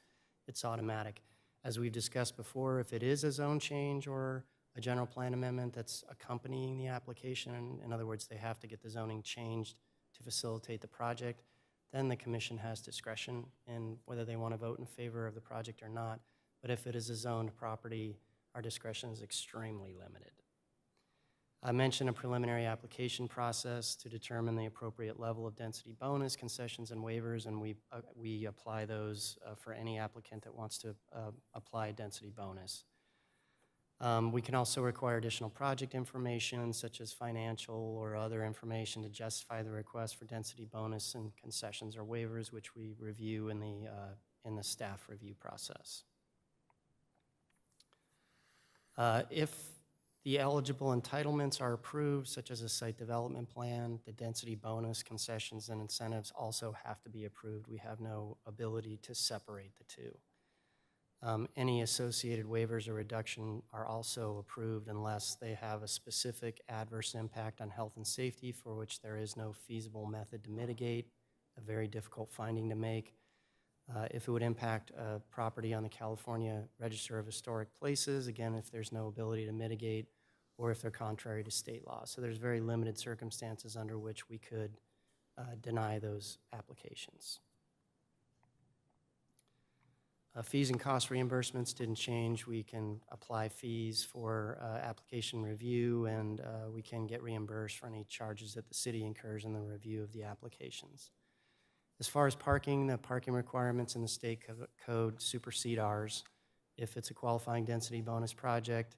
it's automatic. As we've discussed before, if it is a zone change or a general plan amendment that's accompanying the application, in other words, they have to get the zoning changed to facilitate the project, then the commission has discretion in whether they want to vote in favor of the project or not. But if it is a zoned property, our discretion is extremely limited. I mentioned a preliminary application process to determine the appropriate level of density bonus, concessions, and waivers, and we apply those for any applicant that wants to apply density bonus. We can also require additional project information, such as financial or other information, to justify the request for density bonus and concessions or waivers, which we review in the staff review process. If the eligible entitlements are approved, such as a site development plan, the density bonus, concessions, and incentives also have to be approved. We have no ability to separate the two. Any associated waivers or reduction are also approved unless they have a specific adverse impact on health and safety for which there is no feasible method to mitigate, a very difficult finding to make. If it would impact a property on the California Register of Historic Places, again, if there's no ability to mitigate, or if they're contrary to state law. So there's very limited circumstances under which we could deny those applications. Fees and cost reimbursements didn't change. We can apply fees for application review, and we can get reimbursed for any charges that the city incurs in the review of the applications. As far as parking, the parking requirements in the state code supersede ours. If it's a qualifying density bonus project,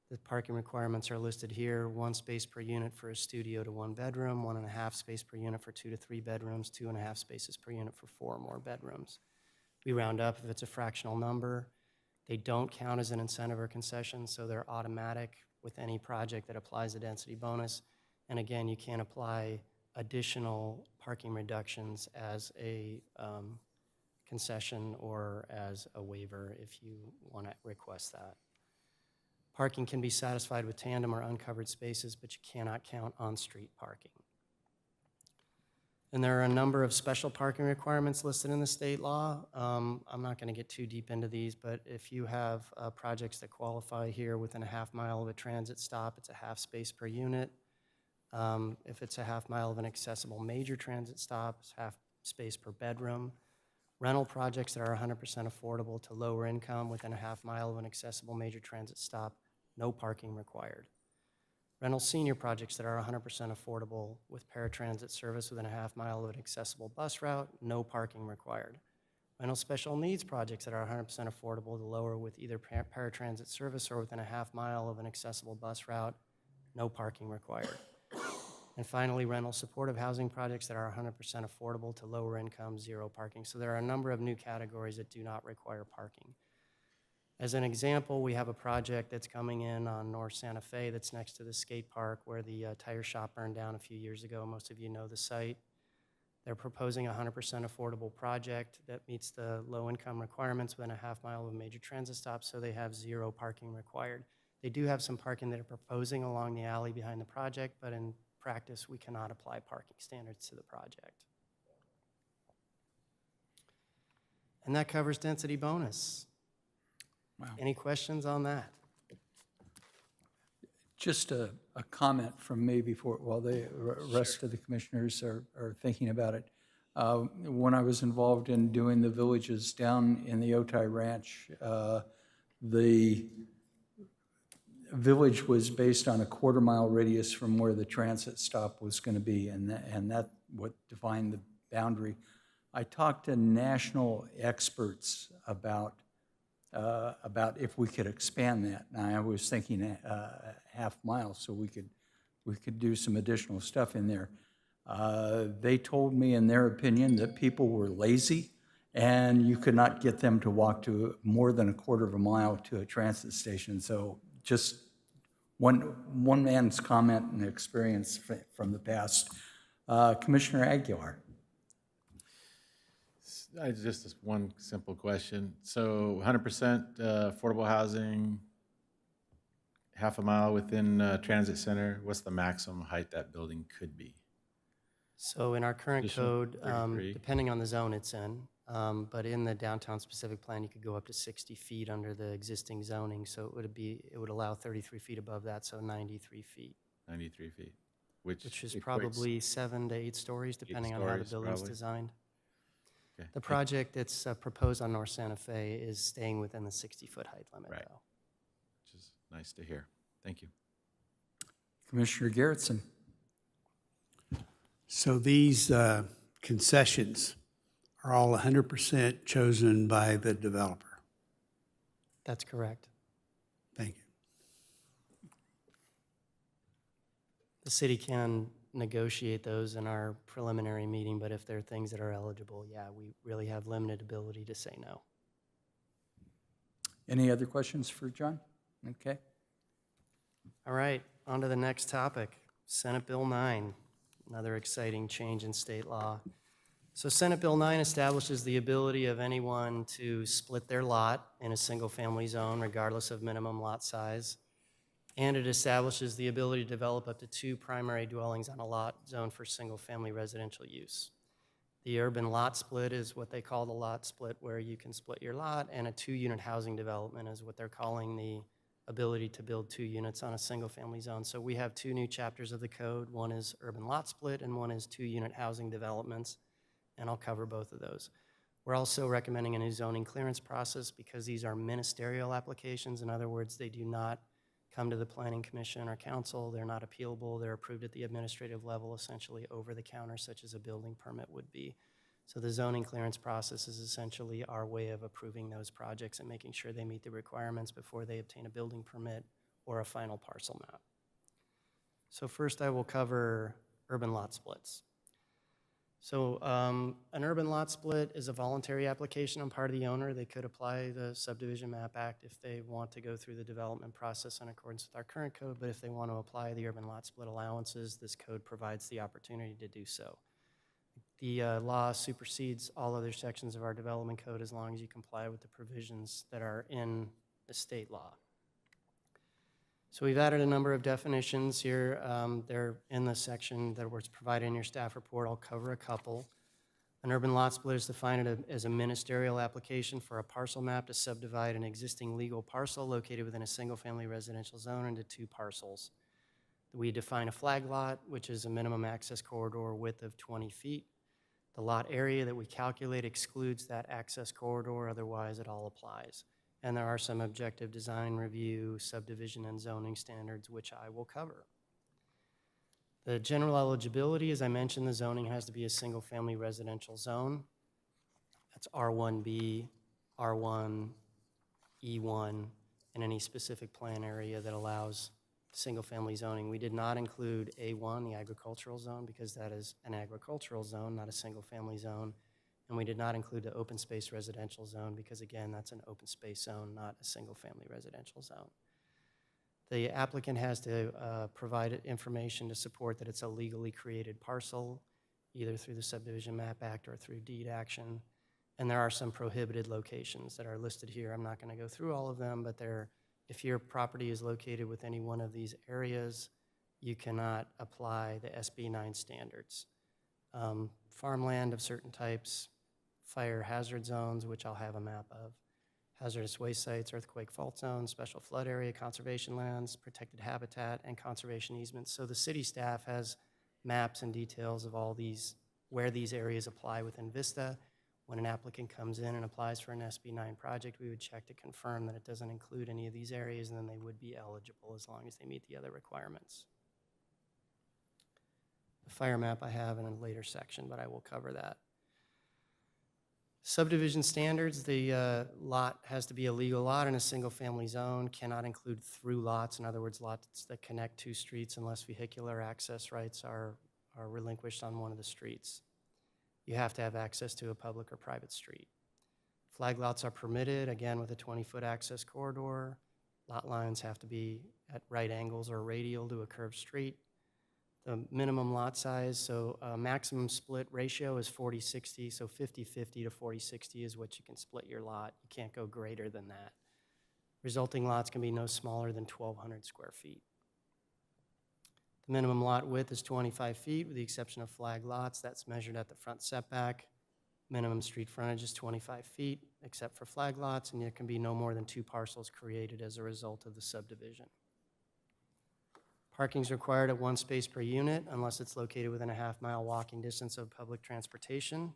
the parking requirements are listed here: 1 space per unit for a studio to 1 bedroom, 1.5 space per unit for 2 to 3 bedrooms, 2.5 spaces per unit for 4 more bedrooms. We round up if it's a fractional number. They don't count as an incentive or concession, so they're automatic with any project that applies a density bonus. And again, you can't apply additional parking reductions as a concession or as a waiver if you want to request that. Parking can be satisfied with tandem or uncovered spaces, but you cannot count on-street parking. And there are a number of special parking requirements listed in the state law. I'm not going to get too deep into these, but if you have projects that qualify here within a half mile of a transit stop, it's a half space per unit. If it's a half mile of an accessible major transit stop, it's half space per bedroom. Rental projects that are 100% affordable to lower income within a half mile of an accessible major transit stop, no parking required. Rental senior projects that are 100% affordable with paratransit service within a half mile of an accessible bus route, no parking required. Rental special needs projects that are 100% affordable to lower with either paratransit service or within a half mile of an accessible bus route, no parking required. And finally, rental supportive housing projects that are 100% affordable to lower income, zero parking. So there are a number of new categories that do not require parking. As an example, we have a project that's coming in on North Santa Fe that's next to the skate park where the tire shop burned down a few years ago. Most of you know the site. They're proposing a 100% affordable project that meets the low income requirements within a half mile of a major transit stop, so they have zero parking required. They do have some parking that are proposing along the alley behind the project, but in practice, we cannot apply parking standards to the project. And that covers density bonus. Wow. Any questions on that? Just a comment from me before, while the rest of the commissioners are thinking about it. When I was involved in doing the villages down in the Otay Ranch, the village was based on a quarter-mile radius from where the transit stop was going to be, and that what defined the boundary. I talked to national experts about if we could expand that. And I was thinking half mile, so we could do some additional stuff in there. They told me, in their opinion, that people were lazy, and you could not get them to walk to more than a quarter of a mile to a transit station. So just one man's comment and experience from the past. Commissioner Aguilar. Just this one simple question. So 100% affordable housing, half a mile within a transit center, what's the maximum height that building could be? So in our current Additional code, 33. depending on the zone it's in, but in the downtown specific plan, you could go up to 60 feet under the existing zoning. So it would allow 33 feet above that, so 93 feet, 93 feet, which which is equates probably 7 to 8 stories, depending on how the stories, building's probably. designed. Okay. The project that's proposed on North Santa Fe is staying within the 60-foot height limit, Right. though. Which is nice to hear. Thank you. Commissioner Garrettson. So these concessions are all 100% chosen by the developer. That's correct. Thank you. The city can negotiate those in our preliminary meeting, but if there are things that are eligible, yeah, we really have limited ability to say no. Any other questions for John? Okay. All right, on to the next topic, Senate Bill 9, another exciting change in state law. So Senate Bill 9 establishes the ability of anyone to split their lot in a single-family zone regardless of minimum lot size. And it establishes the ability to develop up to 2 primary dwellings on a lot zoned for single-family residential use. The urban lot split is what they call the lot split, where you can split your lot, and a 2-unit housing development is what they're calling the ability to build 2 units on a single-family zone. So we have 2 new chapters of the code. One is urban lot split, and one is 2-unit housing developments, and I'll cover both of those. We're also recommending a new zoning clearance process because these are ministerial applications. In other words, they do not come to the Planning Commission or Council. They're not appealable. They're approved at the administrative level, essentially over the counter, such as a building permit would be. So the zoning clearance process is essentially our way of approving those projects and making sure they meet the requirements before they obtain a building permit or a final parcel map. So first I will cover urban lot splits. So an urban lot split is a voluntary application on part of the owner. They could apply the Subdivision Map Act if they want to go through the development process in accordance with our current code, but if they want to apply the urban lot split allowances, this code provides the opportunity to do so. The law supersedes all other sections of our development code as long as you comply with the provisions that are in the state law. So we've added a number of definitions here. They're in the section that was provided in your staff report. I'll cover a couple. An urban lot split is defined as a ministerial application for a parcel map to subdivide an existing legal parcel located within a single-family residential zone into 2 parcels. We define a flag lot, which is a minimum access corridor width of 20 feet. The lot area that we calculate excludes that access corridor, otherwise it all applies. And there are some objective design review, subdivision, and zoning standards, which I will cover. The general eligibility, as I mentioned, the zoning has to be a single-family residential zone. That's R1B, R1, E1, and any specific plan area that allows single-family zoning. We did not include A1, the agricultural zone, because that is an agricultural zone, not a single-family zone. And we did not include the open space residential zone because, again, that's an open space zone, not a single-family residential zone. The applicant has to provide information to support that it's a legally created parcel, either through the Subdivision Map Act or through deed action. And there are some prohibited locations that are listed here. I'm not going to go through all of them, but if your property is located with any one of these areas, you cannot apply the SB 9 standards. Farmland of certain types, fire hazard zones, which I'll have a map of, hazardous waste sites, earthquake fault zones, special flood area, conservation lands, protected habitat, and conservation easements. So the city staff has maps and details of all these, where these areas apply within VISTA. When an applicant comes in and applies for an SB 9 project, we would check to confirm that it doesn't include any of these areas, and then they would be eligible as long as they meet the other requirements. The fire map I have in a later section, but I will cover that. Subdivision standards, the lot has to be a legal lot in a single-family zone, cannot include through lots, in other words, lots that connect 2 streets unless vehicular access rights are relinquished on one of the streets. You have to have access to a public or private street. Flag lots are permitted, again, with a 20-foot access corridor. Lot lines have to be at right angles or radial to a curved street. The minimum lot size, so maximum split ratio is 40-60, so 50-50 to 40-60 is what you can split your lot. You can't go greater than that. Resulting lots can be no smaller than 1,200 square feet. The minimum lot width is 25 feet with the exception of flag lots. That's measured at the front setback. Minimum street frontage is 25 feet except for flag lots, and there can be no more than 2 parcels created as a result of the subdivision. Parking is required at 1 space per unit unless it's located within a half-mile walking distance of public transportation.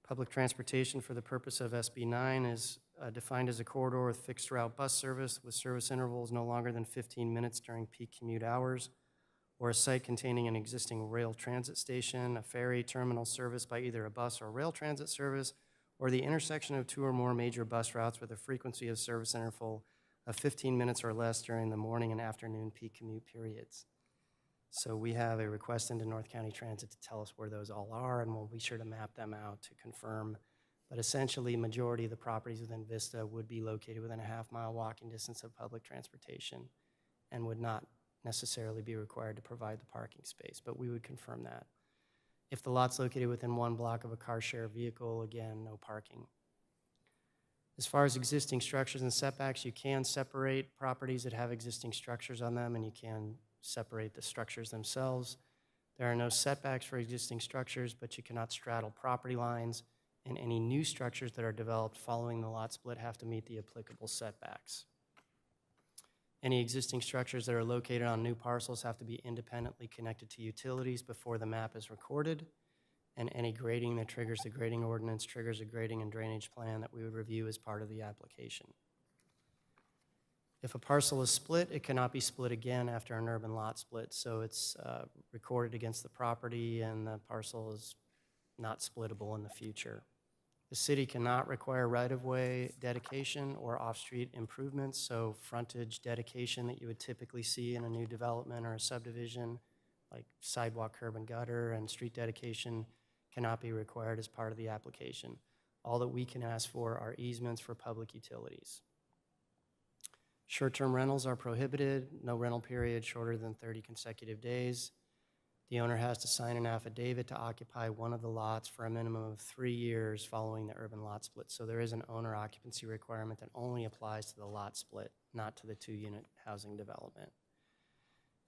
Public transportation for the purpose of SB 9 is defined as a corridor with fixed route bus service with service intervals no longer than 15 minutes during peak commute hours, or a site containing an existing rail transit station, a ferry terminal service by either a bus or rail transit service, or the intersection of 2 or more major bus routes with a frequency of service interval of 15 minutes or less during the morning and afternoon peak commute periods. So we have a request into North County Transit to tell us where those all are, and we'll be sure to map them out to confirm. But essentially, majority of the properties within Vista would be located within a half-mile walking distance of public transportation and would not necessarily be required to provide the parking space, but we would confirm that. If the lot's located within 1 block of a car share vehicle, again, no parking. As far as existing structures and setbacks, you can separate properties that have existing structures on them, and you can separate the structures themselves. There are no setbacks for existing structures, but you cannot straddle property lines, and any new structures that are developed following the lot split have to meet the applicable setbacks. Any existing structures that are located on new parcels have to be independently connected to utilities before the map is recorded, and any grading that triggers the grading ordinance triggers a grading and drainage plan that we would review as part of the application. If a parcel is split, it cannot be split again after an urban lot split, so it's recorded against the property and the parcel is not splittable in the future. The city cannot require right-of-way dedication or off-street improvements, so frontage dedication that you would typically see in a new development or a subdivision, like sidewalk, curb, and gutter, and street dedication cannot be required as part of the application. All that we can ask for are easements for public utilities. Short-term rentals are prohibited, no rental period shorter than 30 consecutive days. The owner has to sign an affidavit to occupy one of the lots for a minimum of 3 years following the urban lot split. So there is an owner occupancy requirement that only applies to the lot split, not to the 2-unit housing development.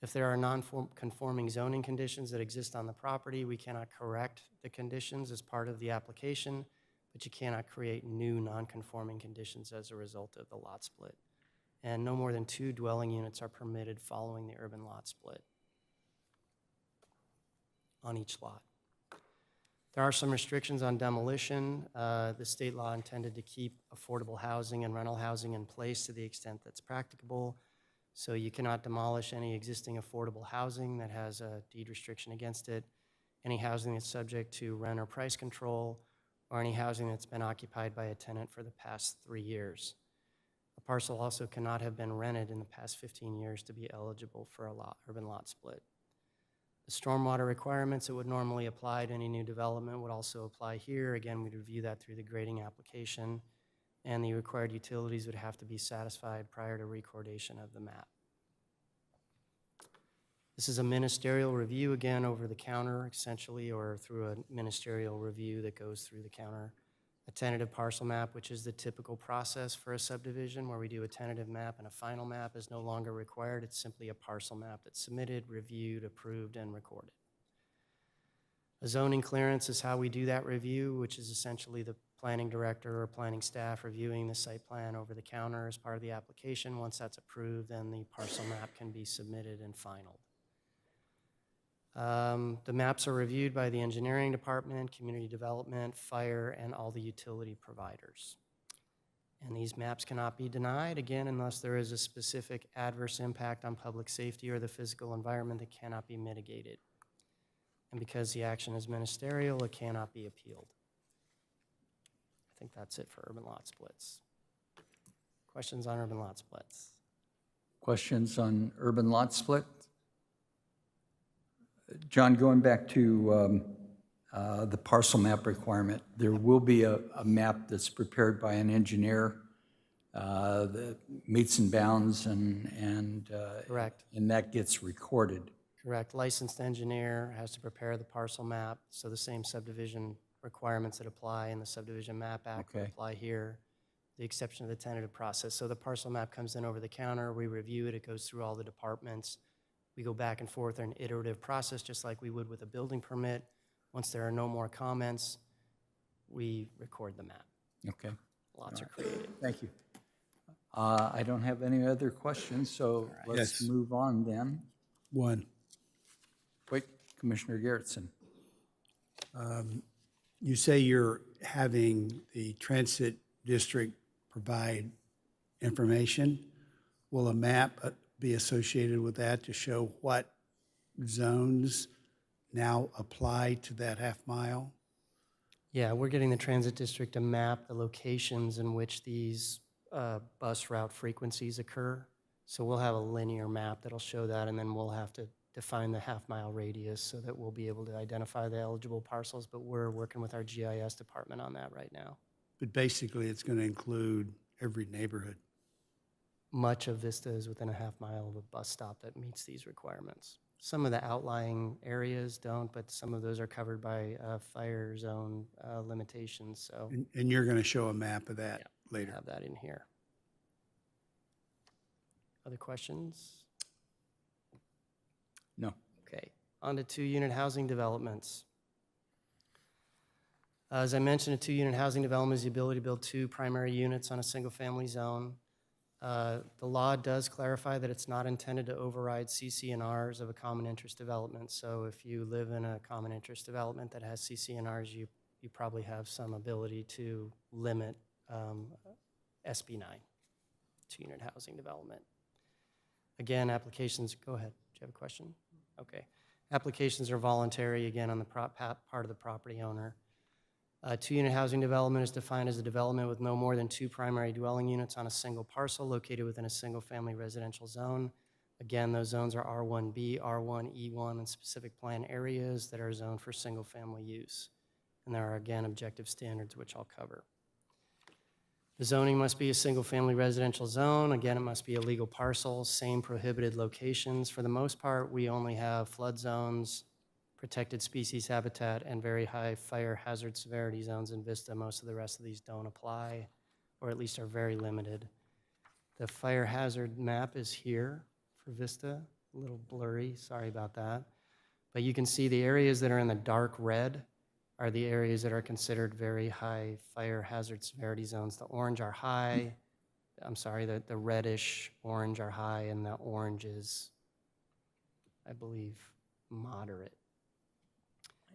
If there are non-conforming zoning conditions that exist on the property, we cannot correct the conditions as part of the application, but you cannot create new non-conforming conditions as a result of the lot split. And no more than 2 dwelling units are permitted following the urban lot split on each lot. There are some restrictions on demolition. The state law intended to keep affordable housing and rental housing in place to the extent that's practicable. So you cannot demolish any existing affordable housing that has a deed restriction against it, any housing that's subject to rent or price control, or any housing that's been occupied by a tenant for the past 3 years. A parcel also cannot have been rented in the past 15 years to be eligible for a urban lot split. The stormwater requirements that would normally apply to any new development would also apply here. Again, we'd review that through the grading application, and the required utilities would have to be satisfied prior to recordation of the map. This is a ministerial review, again, over the counter, essentially, or through a ministerial review that goes through the counter. A tentative parcel map, which is the typical process for a subdivision where we do a tentative map and a final map, is no longer required. It's simply a parcel map that's submitted, reviewed, approved, and recorded. A zoning clearance is how we do that review, which is essentially the planning director or planning staff reviewing the site plan over the counter as part of the application. Once that's approved, then the parcel map can be submitted and finalized. The maps are reviewed by the engineering department, community development, fire, and all the utility providers. And these maps cannot be denied, again, unless there is a specific adverse impact on public safety or the physical environment that cannot be mitigated. And because the action is ministerial, it cannot be appealed. I think that's it for urban lot splits. Questions on urban lot splits? Questions on urban lot split? John, going back to the parcel map requirement, there will be a map that's prepared by an engineer that meets and bounds and Correct. and that gets recorded. Correct. Licensed engineer has to prepare the parcel map, so the same subdivision requirements that apply in the Subdivision Map Act Okay. apply here, the exception of the tentative process. So the parcel map comes in over the counter, we review it, it goes through all the departments. We go back and forth in an iterative process, just like we would with a building permit. Once there are no more comments, we record the map. Okay, Lots are created. thank you. I don't have any other questions, so let's Yes. move on then. One, Wait, Commissioner Garrettson. You say you're having the transit district provide information. Will a map be associated with that to show what zones now apply to that half mile? Yeah, we're getting the transit district to map the locations in which these bus route frequencies occur. So we'll have a linear map that'll show that, and then we'll have to define the half-mile radius so that we'll be able to identify the eligible parcels, but we're working with our GIS department on that right now. But basically, it's going to include every neighborhood. Much of Vista is within a half mile of a bus stop that meets these requirements. Some of the outlying areas don't, but some of those are covered by fire zone limitations, so And you're going to show a map of that we later. have that in here. Other questions? No. Okay, on to 2-unit housing developments. As I mentioned, a 2-unit housing development is the ability to build 2 primary units on a single-family zone. The law does clarify that it's not intended to override CC&Rs of a common interest development. So if you live in a common interest development that has CC&Rs, you probably have some ability to limit SB 9, 2-unit housing development. Again, applications, go ahead. Do you have a question? Okay. Applications are voluntary, again, on the part of the property owner. 2-unit housing development is defined as a development with no more than 2 primary dwelling units on a single parcel located within a single-family residential zone. Again, those zones are R1B, R1, E1, and specific plan areas that are zoned for single-family use. And there are, again, objective standards, which I'll cover. The zoning must be a single-family residential zone. Again, it must be a legal parcel, same prohibited locations. For the most part, we only have flood zones, protected species habitat, and very high fire hazard severity zones in Vista. Most of the rest of these don't apply, or at least are very limited. The fire hazard map is here for Vista, a little blurry, sorry about that. But you can see the areas that are in the dark red are the areas that are considered very high fire hazard severity zones. The orange are high, the reddish orange are high, and the orange is, I believe, moderate.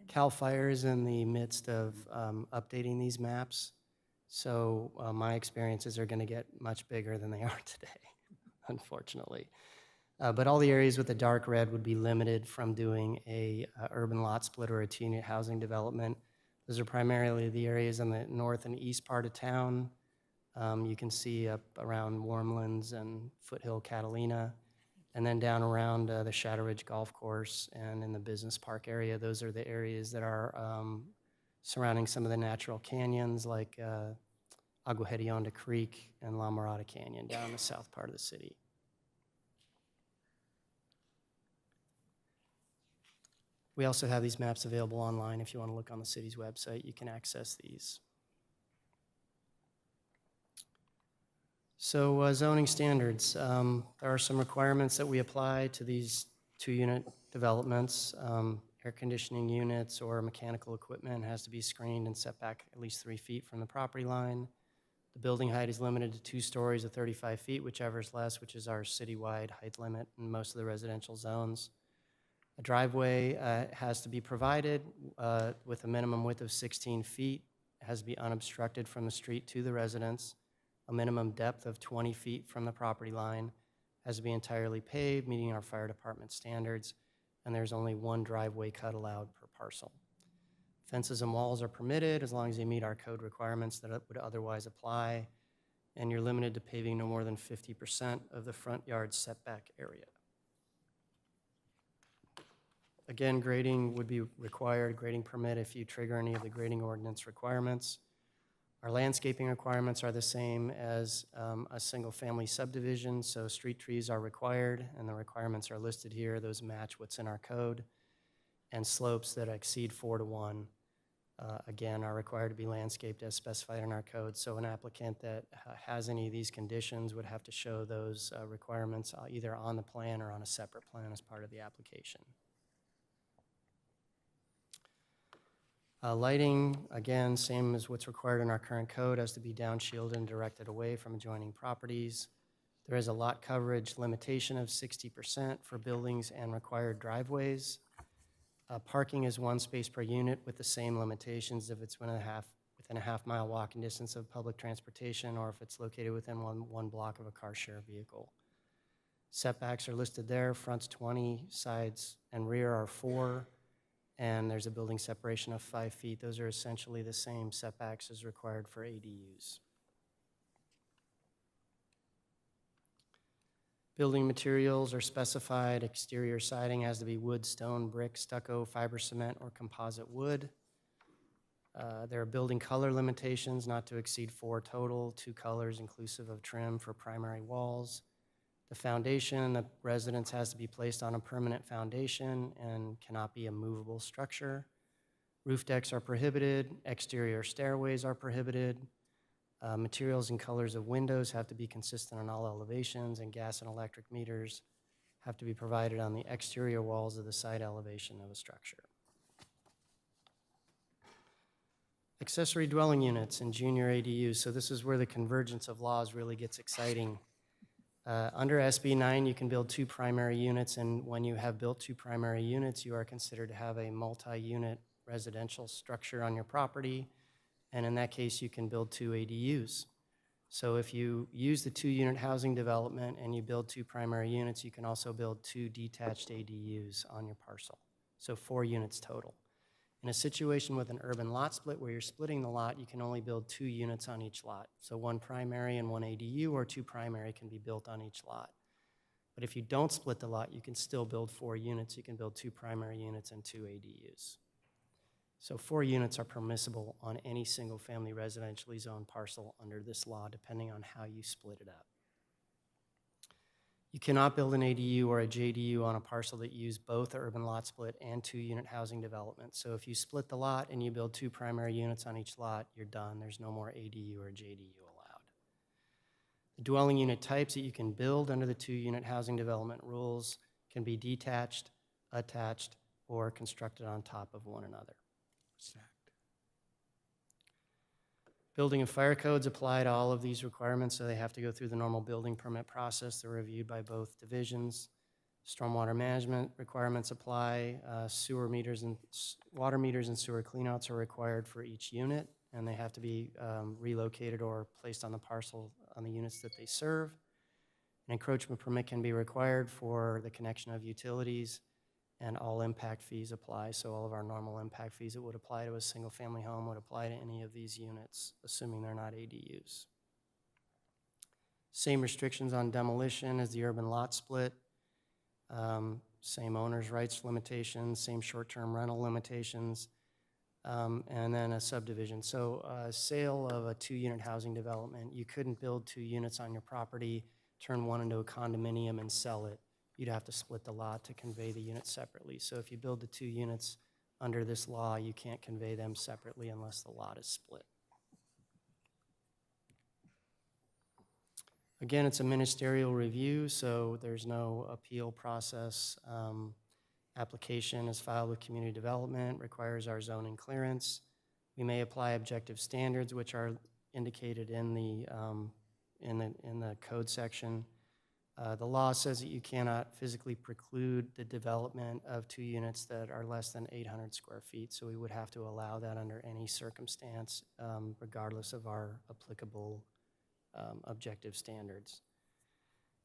CAL FIRE is in the midst of updating these maps, so my experiences are going to get much bigger than they are today, unfortunately. But all the areas with the dark red would be limited from doing a urban lot split or a 2-unit housing development. Those are primarily the areas in the north and east part of town. You can see up around Warmlands and Foothill Catalina. And then down around the Shadow Ridge Golf Course and in the business park area, those are the areas that are surrounding some of the natural canyons like Agua Hedionda Creek and La Mirada Canyon down in the south part of the city. We also have these maps available online. If you want to look on the city's website, you can access these. So zoning standards, there are some requirements that we apply to these 2-unit developments. Air conditioning units or mechanical equipment has to be screened and set back at least 3 feet from the property line. The building height is limited to 2 stories of 35 feet, whichever is less, which is our citywide height limit in most of the residential zones. A driveway has to be provided with a minimum width of 16 feet. It has to be unobstructed from the street to the residence. A minimum depth of 20 feet from the property line, has to be entirely paved, meeting our fire department standards, and there's only 1 driveway cut allowed per parcel. Fences and walls are permitted as long as they meet our code requirements that would otherwise apply, and you're limited to paving no more than 50% of the front yard setback area. Again, grading would be required, grading permit if you trigger any of the grading ordinance requirements. Our landscaping requirements are the same as a single-family subdivision, so street trees are required, and the requirements are listed here. Those match what's in our code. And slopes that exceed 4:1, again, are required to be landscaped as specified in our code. So an applicant that has any of these conditions would have to show those requirements either on the plan or on a separate plan as part of the application. Lighting, again, same as what's required in our current code, has to be downshielded and directed away from adjoining properties. There is a lot coverage limitation of 60% for buildings and required driveways. Parking is 1 space per unit with the same limitations if it's within a half-mile walking distance of public transportation or if it's located within one block of a car share vehicle. Setbacks are listed there, fronts 20, sides and rear are 4, and there's a building separation of 5 feet. Those are essentially the same setbacks as required for ADUs. Building materials are specified. Exterior siding has to be wood, stone, brick, stucco, fiber cement, or composite wood. There are building color limitations, not to exceed 4 total, 2 colors inclusive of trim for primary walls. The foundation in the residence has to be placed on a permanent foundation and cannot be a movable structure. Roof decks are prohibited. Exterior stairways are prohibited. Materials and colors of windows have to be consistent on all elevations, and gas and electric meters have to be provided on the exterior walls of the side elevation of a structure. Accessory dwelling units and junior ADUs. So this is where the convergence of laws really gets exciting. Under SB 9, you can build 2 primary units, and when you have built 2 primary units, you are considered to have a multi-unit residential structure on your property, and in that case, you can build 2 ADUs. So if you use the 2-unit housing development and you build 2 primary units, you can also build 2 detached ADUs on your parcel, so 4 units total. In a situation with an urban lot split where you're splitting the lot, you can only build 2 units on each lot. So 1 primary and 1 ADU, or 2 primary can be built on each lot. But if you don't split the lot, you can still build 4 units. You can build 2 primary units and 2 ADUs. So 4 units are permissible on any single-family residentially zoned parcel under this law, depending on how you split it up. You cannot build an ADU or a JDU on a parcel that use both urban lot split and 2-unit housing development. So if you split the lot and you build 2 primary units on each lot, you're done. There's no more ADU or JDU allowed. The dwelling unit types that you can build under the 2-unit housing development rules can be detached, attached, or constructed on top of one another. Stacked. Building and fire codes apply to all of these requirements, so they have to go through the normal building permit process. They're reviewed by both divisions. Stormwater management requirements apply. Sewer meters and water meters and sewer cleanouts are required for each unit, and they have to be relocated or placed on the parcel on the units that they serve. An encroachment permit can be required for the connection of utilities, and all impact fees apply. So all of our normal impact fees that would apply to a single-family home would apply to any of these units, assuming they're not ADUs. Same restrictions on demolition as the urban lot split. Same owner's rights limitations, same short-term rental limitations, and then a subdivision. So a sale of a 2-unit housing development, you couldn't build 2 units on your property, turn one into a condominium and sell it. You'd have to split the lot to convey the units separately. So if you build the 2 units under this law, you can't convey them separately unless the lot is split. Again, it's a ministerial review, so there's no appeal process. Application is filed with community development, requires our zoning clearance. We may apply objective standards, which are indicated in the code section. The law says that you cannot physically preclude the development of 2 units that are less than 800 square feet, so we would have to allow that under any circumstance, regardless of our applicable objective standards.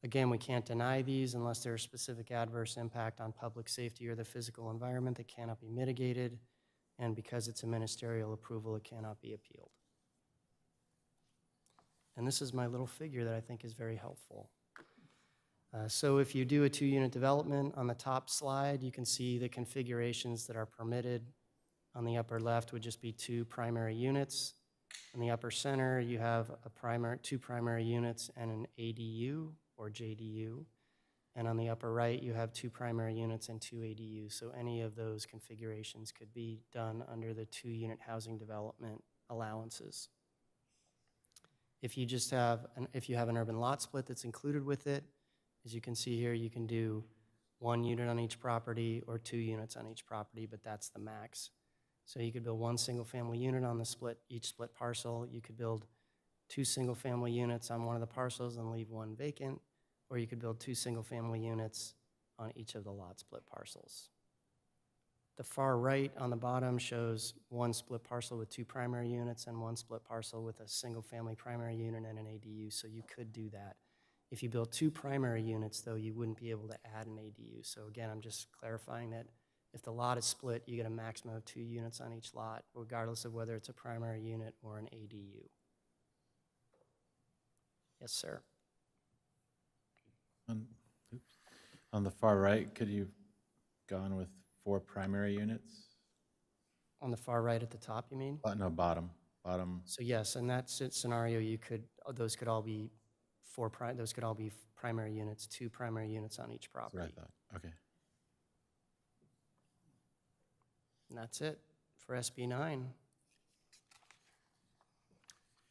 Again, we can't deny these unless there's specific adverse impact on public safety or the physical environment that cannot be mitigated, and because it's a ministerial approval, it cannot be appealed. And this is my little figure that I think is very helpful. So if you do a 2-unit development, on the top slide, you can see the configurations that are permitted. On the upper left would just be 2 primary units. In the upper center, you have 2 primary units and an ADU or JDU. And on the upper right, you have 2 primary units and 2 ADUs. So any of those configurations could be done under the 2-unit housing development allowances. If you have an urban lot split that's included with it, as you can see here, you can do 1 unit on each property or 2 units on each property, but that's the max. So you could build 1 single-family unit on each split parcel. You could build 2 single-family units on one of the parcels and leave 1 vacant, or you could build 2 single-family units on each of the lot split parcels. The far right on the bottom shows one split parcel with 2 primary units and one split parcel with a single-family primary unit and an ADU, so you could do that. If you built 2 primary units, though, you wouldn't be able to add an ADU. So again, I'm just clarifying that if the lot is split, you get a maximum of 2 units on each lot, regardless of whether it's a primary unit or an ADU. Yes, sir. On the far right, could you have gone with 4 primary units? On the far right at the top, you mean? No, bottom. So yes, in that scenario, you could, those could all be those could all be primary units, 2 primary units on each That's what I property. thought. Okay. And that's it for SB 9.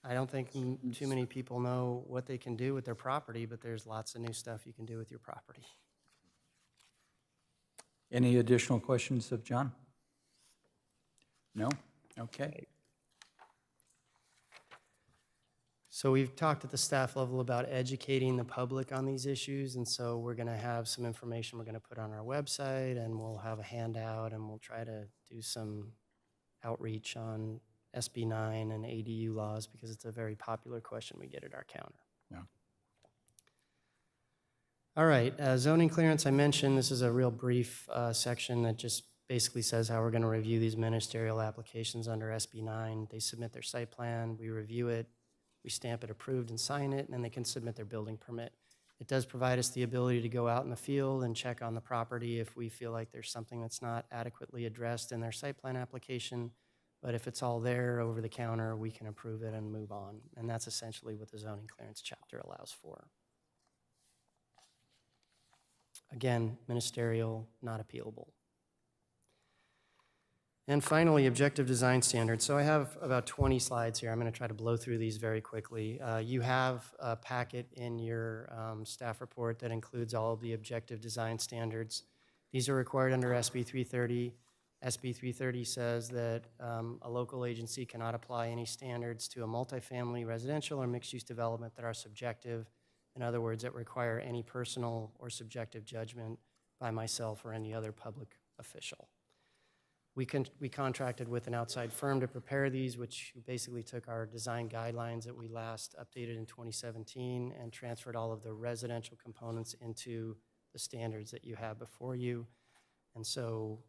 I don't think too many people know what they can do with their property, but there's lots of new stuff you can do with your property. Any additional questions of John? No? Okay. So we've talked at the staff level about educating the public on these issues, and so we're going to have some information we're going to put on our website, and we'll have a handout, and we'll try to do some outreach on SB 9 and ADU laws because it's a very popular question we get at our counter. Yeah. All right, zoning clearance, I mentioned, this is a real brief section that just basically says how we're going to review these ministerial applications under SB 9. They submit their site plan, we review it, we stamp it approved and sign it, and then they can submit their building permit. It does provide us the ability to go out in the field and check on the property if we feel like there's something that's not adequately addressed in their site plan application. But if it's all there over the counter, we can approve it and move on. And that's essentially what the zoning clearance chapter allows for. Again, ministerial, not appealable. And finally, objective design standards. So I have about 20 slides here. I'm going to try to blow through these very quickly. You have a packet in your staff report that includes all of the objective design standards. These are required under SB 330. SB 330 says that a local agency cannot apply any standards to a multifamily residential or mixed-use development that are subjective. In other words, that require any personal or subjective judgment by myself or any other public official. We contracted with an outside firm to prepare these, which basically took our design guidelines that we last updated in 2017 and transferred all of the residential components into the standards that you have before you. And so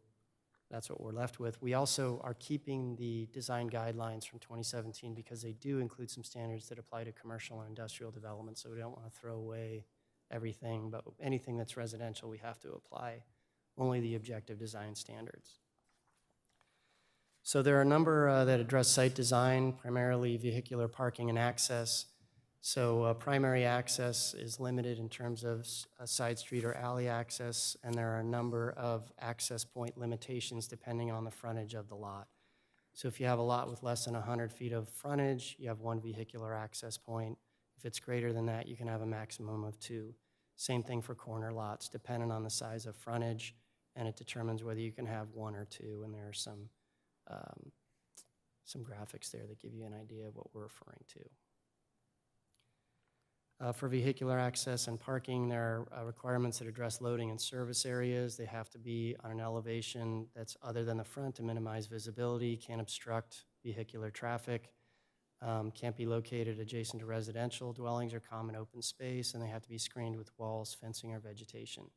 that's what we're left with. We also are keeping the design guidelines from 2017 because they do include some standards that apply to commercial and industrial development, so we don't want to throw away everything, but anything that's residential, we have to apply only the objective design standards. So there are a number that address site design, primarily vehicular parking and access. So primary access is limited in terms of side street or alley access, and there are a number of access point limitations depending on the frontage of the lot. So if you have a lot with less than 100 feet of frontage, you have 1 vehicular access point. If it's greater than that, you can have a maximum of 2. Same thing for corner lots, depending on the size of frontage, and it determines whether you can have 1 or 2, and there are some graphics there that give you an idea of what we're referring to. For vehicular access and parking, there are requirements that address loading and service areas. They have to be on an elevation that's other than the front to minimize visibility, can't obstruct vehicular traffic, can't be located adjacent to residential dwellings or common open space, and they have to be screened with walls, fencing, or vegetation.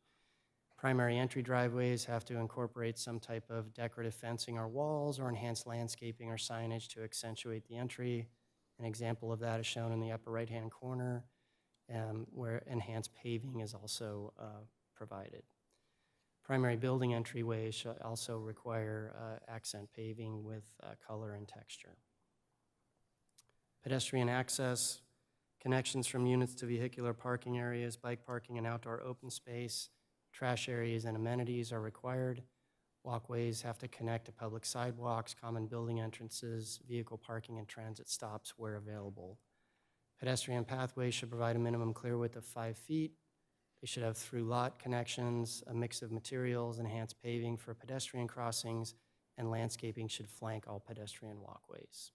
Primary entry driveways have to incorporate some type of decorative fencing or walls or enhanced landscaping or signage to accentuate the entry. An example of that is shown in the upper right-hand corner, where enhanced paving is also provided. Primary building entryways should also require accent paving with color and texture. Pedestrian access, connections from units to vehicular parking areas, bike parking and outdoor open space, trash areas and amenities are required. Walkways have to connect to public sidewalks, common building entrances, vehicle parking and transit stops where available. Pedestrian pathways should provide a minimum clear width of 5 feet. They should have through lot connections, a mix of materials, enhanced paving for pedestrian crossings, and landscaping should flank all pedestrian walkways.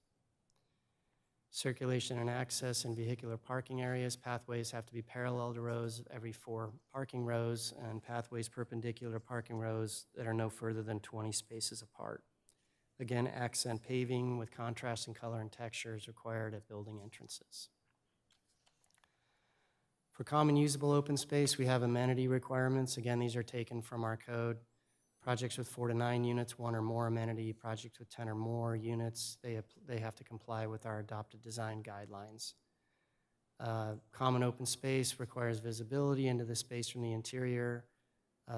Circulation and access in vehicular parking areas. Pathways have to be parallel to rows every 4 parking rows, and pathways perpendicular to parking rows that are no further than 20 spaces apart. Again, accent paving with contrast in color and texture is required at building entrances. For common usable open space, we have amenity requirements. Again, these are taken from our code. Projects with 4 to 9 units, 1 or more amenity. Projects with 10 or more units, they have to comply with our adopted design guidelines. Common open space requires visibility into the space from the interior.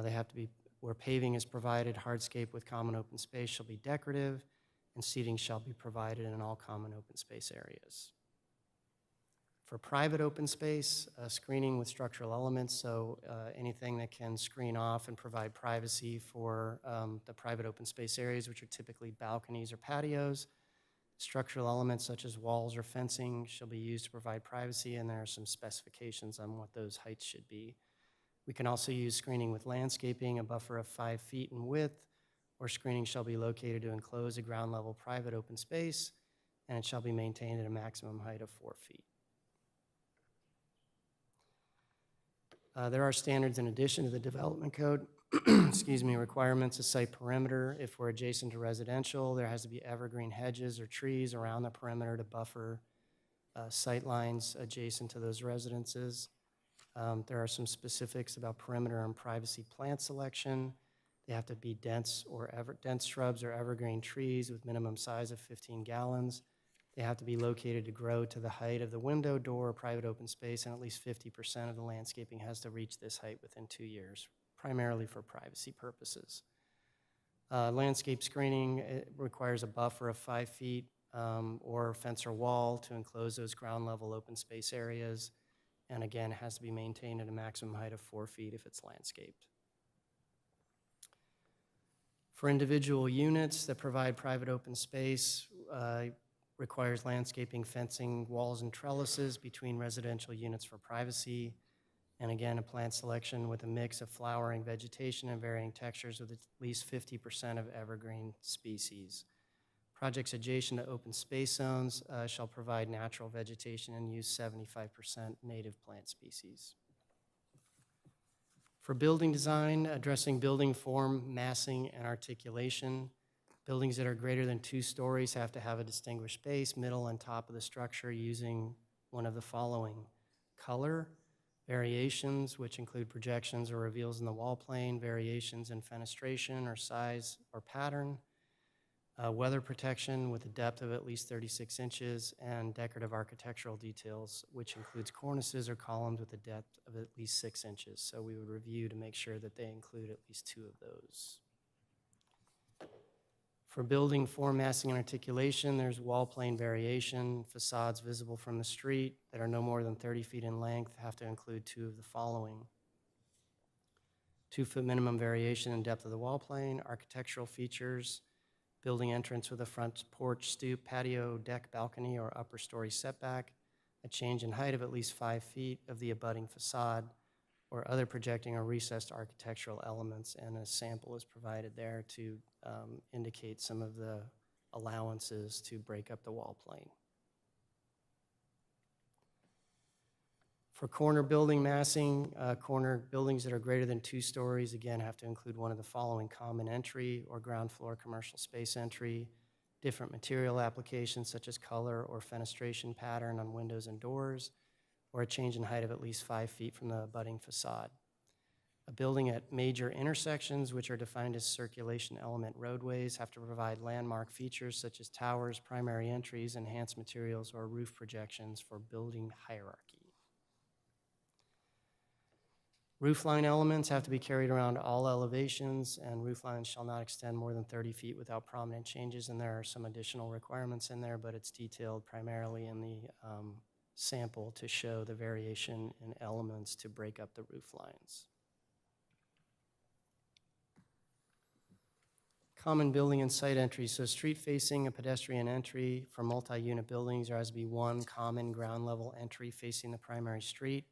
They have to be, where paving is provided, hardscape with common open space shall be decorative, and seating shall be provided in all common open space areas. For private open space, screening with structural elements, so anything that can screen off and provide privacy for the private open space areas, which are typically balconies or patios. Structural elements such as walls or fencing shall be used to provide privacy, and there are some specifications on what those heights should be. We can also use screening with landscaping, a buffer of 5 feet in width, or screening shall be located to enclose a ground level private open space, and it shall be maintained at a maximum height of 4 feet. There are standards in addition to the development code, excuse me, requirements of site perimeter. If we're adjacent to residential, there has to be evergreen hedges or trees around the perimeter to buffer sight lines adjacent to those residences. There are some specifics about perimeter and privacy plant selection. They have to be dense shrubs or evergreen trees with minimum size of 15 gallons. They have to be located to grow to the height of the window, door, or private open space, and at least 50% of the landscaping has to reach this height within 2 years, primarily for privacy purposes. Landscape screening requires a buffer of 5 feet or fence or wall to enclose those ground level open space areas, and again, it has to be maintained at a maximum height of 4 feet if it's landscaped. For individual units that provide private open space, requires landscaping, fencing, walls, and trellises between residential units for privacy. And again, a plant selection with a mix of flowering vegetation and varying textures with at least 50% of evergreen species. Projects adjacent to open space zones shall provide natural vegetation and use 75% native plant species. For building design, addressing building form, massing, and articulation. Buildings that are greater than 2 stories have to have a distinguished base, middle, and top of the structure using one of the following: color, variations, which include projections or reveals in the wall plane, variations in fenestration or size or pattern, weather protection with a depth of at least 36 inches, and decorative architectural details, which includes cornices or columns with a depth of at least 6 inches. So we would review to make sure that they include at least 2 of those. For building form, massing, and articulation, there's wall plane variation. Facades visible from the street that are no more than 30 feet in length have to include 2 of the following: 2-foot minimum variation in depth of the wall plane, architectural features, building entrance with a front porch, stoop, patio, deck, balcony, or upper story setback, a change in height of at least 5 feet of the abutting facade, or other projecting or recessed architectural elements, and a sample is provided there to indicate some of the allowances to break up the wall plane. For corner building massing, corner buildings that are greater than 2 stories, again, have to include one of the following: common entry or ground floor commercial space entry, different material applications such as color or fenestration pattern on windows and doors, or a change in height of at least 5 feet from the abutting facade. A building at major intersections, which are defined as circulation element roadways, have to provide landmark features such as towers, primary entries, enhanced materials, or roof projections for building hierarchy. Roofline elements have to be carried around all elevations, and rooflines shall not extend more than 30 feet without prominent changes, and there are some additional requirements in there, but it's detailed primarily in the sample to show the variation in elements to break up the roof lines. Common building and site entry. So street facing a pedestrian entry for multi-unit buildings, there has to be 1 common ground level entry facing the primary street.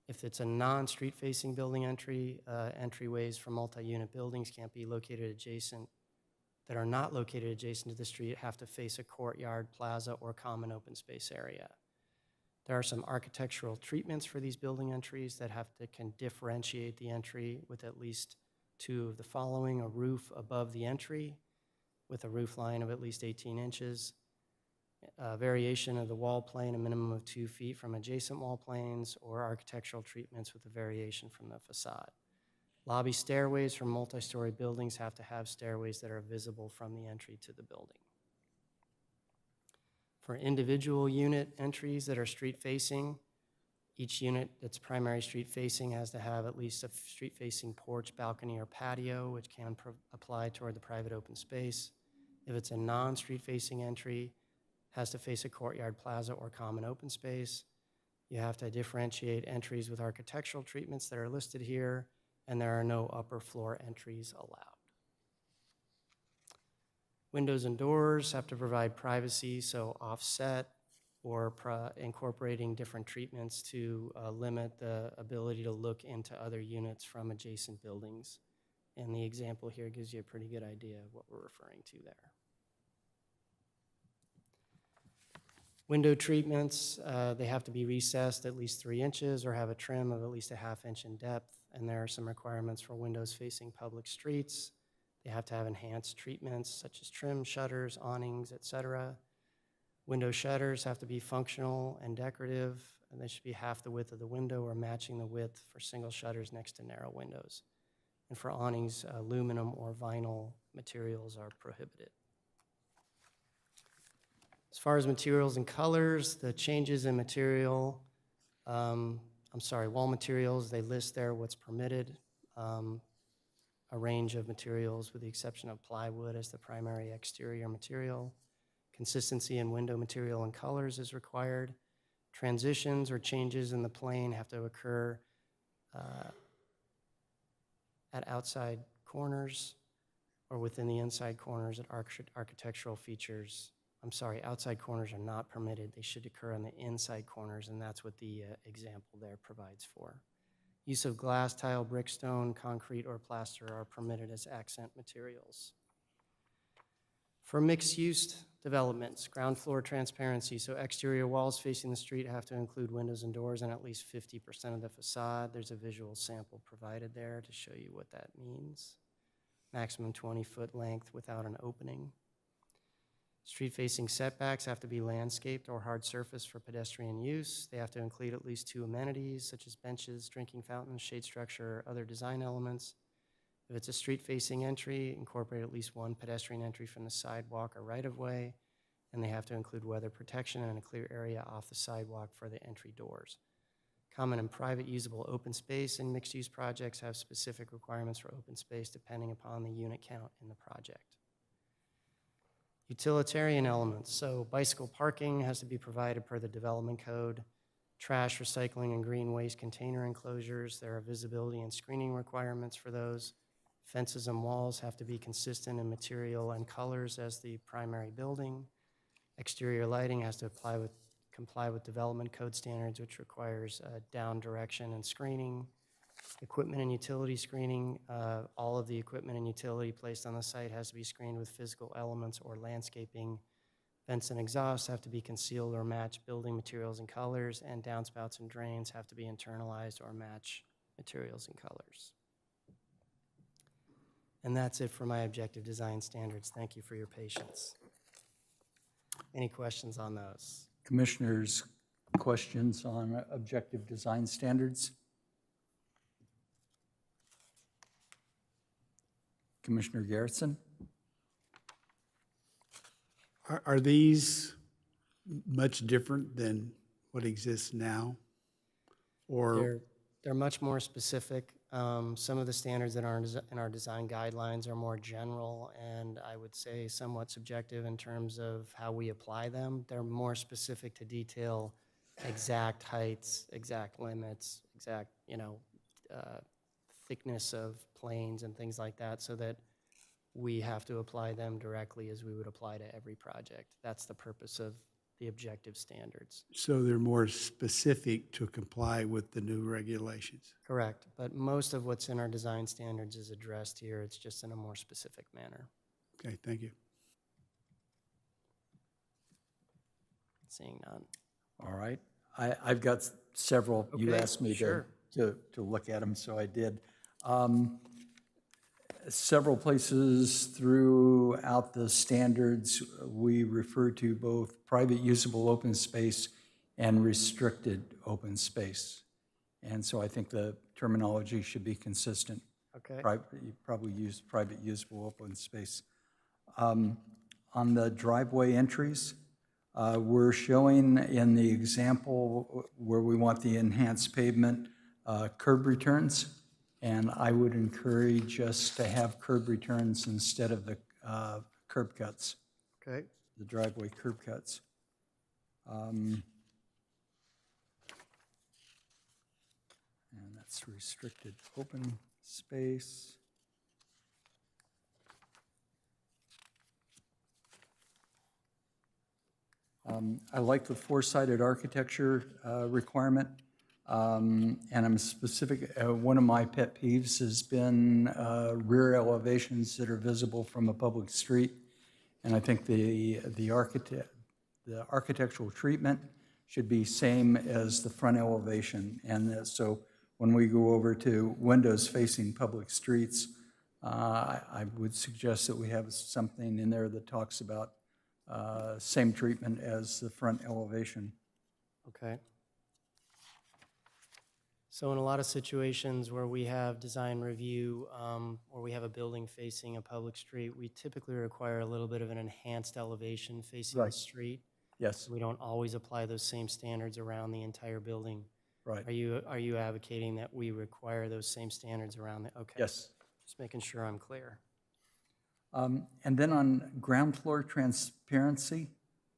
If it's a non-street facing building entry, entryways for multi-unit buildings can't be located adjacent that are not located adjacent to the street have to face a courtyard, plaza, or common open space area. There are some architectural treatments for these building entries that can differentiate the entry with at least two of the following: a roof above the entry with a roof line of at least 18 inches, a variation of the wall plane a minimum of 2 feet from adjacent wall planes, or architectural treatments with a variation from the facade. Lobby stairways from multi-story buildings have to have stairways that are visible from the entry to the building. For individual unit entries that are street-facing, each unit that's primary street-facing has to have at least a street-facing porch, balcony, or patio, which can apply toward the private open space. If it's a non-street-facing entry, has to face a courtyard, plaza, or common open space. You have to differentiate entries with architectural treatments that are listed here, and there are no upper floor entries allowed. Windows and doors have to provide privacy, so offset or incorporating different treatments to limit the ability to look into other units from adjacent buildings. And the example here gives you a pretty good idea of what we're referring to there. Window treatments, they have to be recessed at least 3 inches or have a trim of at least a ½ inch in depth. And there are some requirements for windows facing public streets. They have to have enhanced treatments such as trim, shutters, awnings, etc. Window shutters have to be functional and decorative, and they should be half the width of the window or matching the width for single shutters next to narrow windows. And for awnings, aluminum or vinyl materials are prohibited. As far as materials and colors, the changes in material, wall materials, they list there what's permitted. A range of materials with the exception of plywood as the primary exterior material. Consistency in window material and colors is required. Transitions or changes in the plane have to occur at outside corners or within the inside corners at architectural features. Outside corners are not permitted. They should occur on the inside corners, and that's what the example there provides for. Use of glass, tile, brick, stone, concrete, or plaster are permitted as accent materials. For mixed-use developments, ground floor transparency, so exterior walls facing the street have to include windows and doors and at least 50% of the facade. There's a visual sample provided there to show you what that means. Maximum 20-foot length without an opening. Street-facing setbacks have to be landscaped or hard surface for pedestrian use. They have to include at least 2 amenities, such as benches, drinking fountains, shade structure, or other design elements. If it's a street-facing entry, incorporate at least 1 pedestrian entry from the sidewalk or right-of-way, and they have to include weather protection and a clear area off the sidewalk for the entry doors. Common and private usable open space in mixed-use projects have specific requirements for open space depending upon the unit count in the project. Utilitarian elements, so bicycle parking has to be provided per the development code. Trash, recycling, and green waste container enclosures, there are visibility and screening requirements for those. Fences and walls have to be consistent in material and colors as the primary building. Exterior lighting has to comply with development code standards, which requires down direction and screening. Equipment and utility screening, all of the equipment and utility placed on the site has to be screened with physical elements or landscaping. Vents and exhausts have to be concealed or match building materials and colors, and downspouts and drains have to be internalized or match materials and colors. And that's it for my objective design standards. Thank you for your patience. Any questions on those? Commissioners, questions on objective design standards? Commissioner Garrettson? Are these much different than what exists now? Or They're much more specific. Some of the standards that are in our design guidelines are more general and I would say somewhat subjective in terms of how we apply them. They're more specific to detail exact heights, exact limits, exact, thickness of planes and things like that so that we have to apply them directly as we would apply to every project. That's the purpose of the objective standards. so they're more specific to comply with the new regulations? Correct, but most of what's in our design standards is addressed here. It's just in a more specific manner. Okay, thank you. Seeing none. All right. I've got several. You Okay, asked me sure. to look at them, so I did. Several places throughout the standards, we refer to both private usable open space and restricted open space. And so I think the terminology should be consistent. Okay. You probably use private usable open space. On the driveway entries, we're showing in the example where we want the enhanced pavement, curb returns. And I would encourage us to have curb returns instead of the curb cuts, Okay. the driveway curb cuts. And that's restricted open space. I like the four-sided architecture requirement. And I'm specific, one of my pet peeves has been rear elevations that are visible from a public street. And I think the architectural treatment should be same as the front elevation. And so when we go over to windows facing public streets, I would suggest that we have something in there that talks about same treatment as the front elevation. Okay. So in a lot of situations where we have design review, or we have a building facing a public street, we typically require a little bit of an enhanced elevation facing the Right. street. Yes, We don't always apply those same standards around the entire building. right. Are you advocating that we require those same standards around the, okay. Yes. Just making sure I'm clear. And then on ground floor transparency,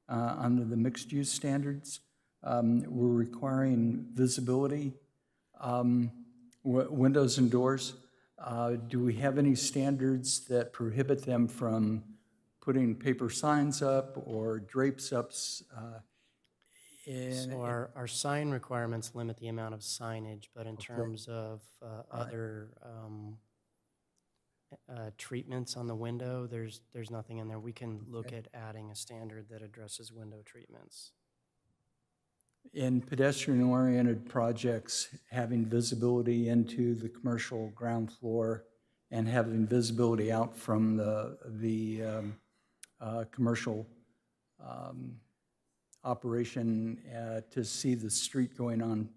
under the mixed-use standards, we're requiring visibility, windows and doors. Do we have any standards that prohibit them from putting paper signs up or drapes up? So our sign requirements limit the amount of signage, but in terms of other treatments on the window, there's nothing in there. We can look at adding a standard that addresses window treatments. In pedestrian-oriented projects, having visibility into the commercial ground floor and having visibility out from the commercial operation to see the street going on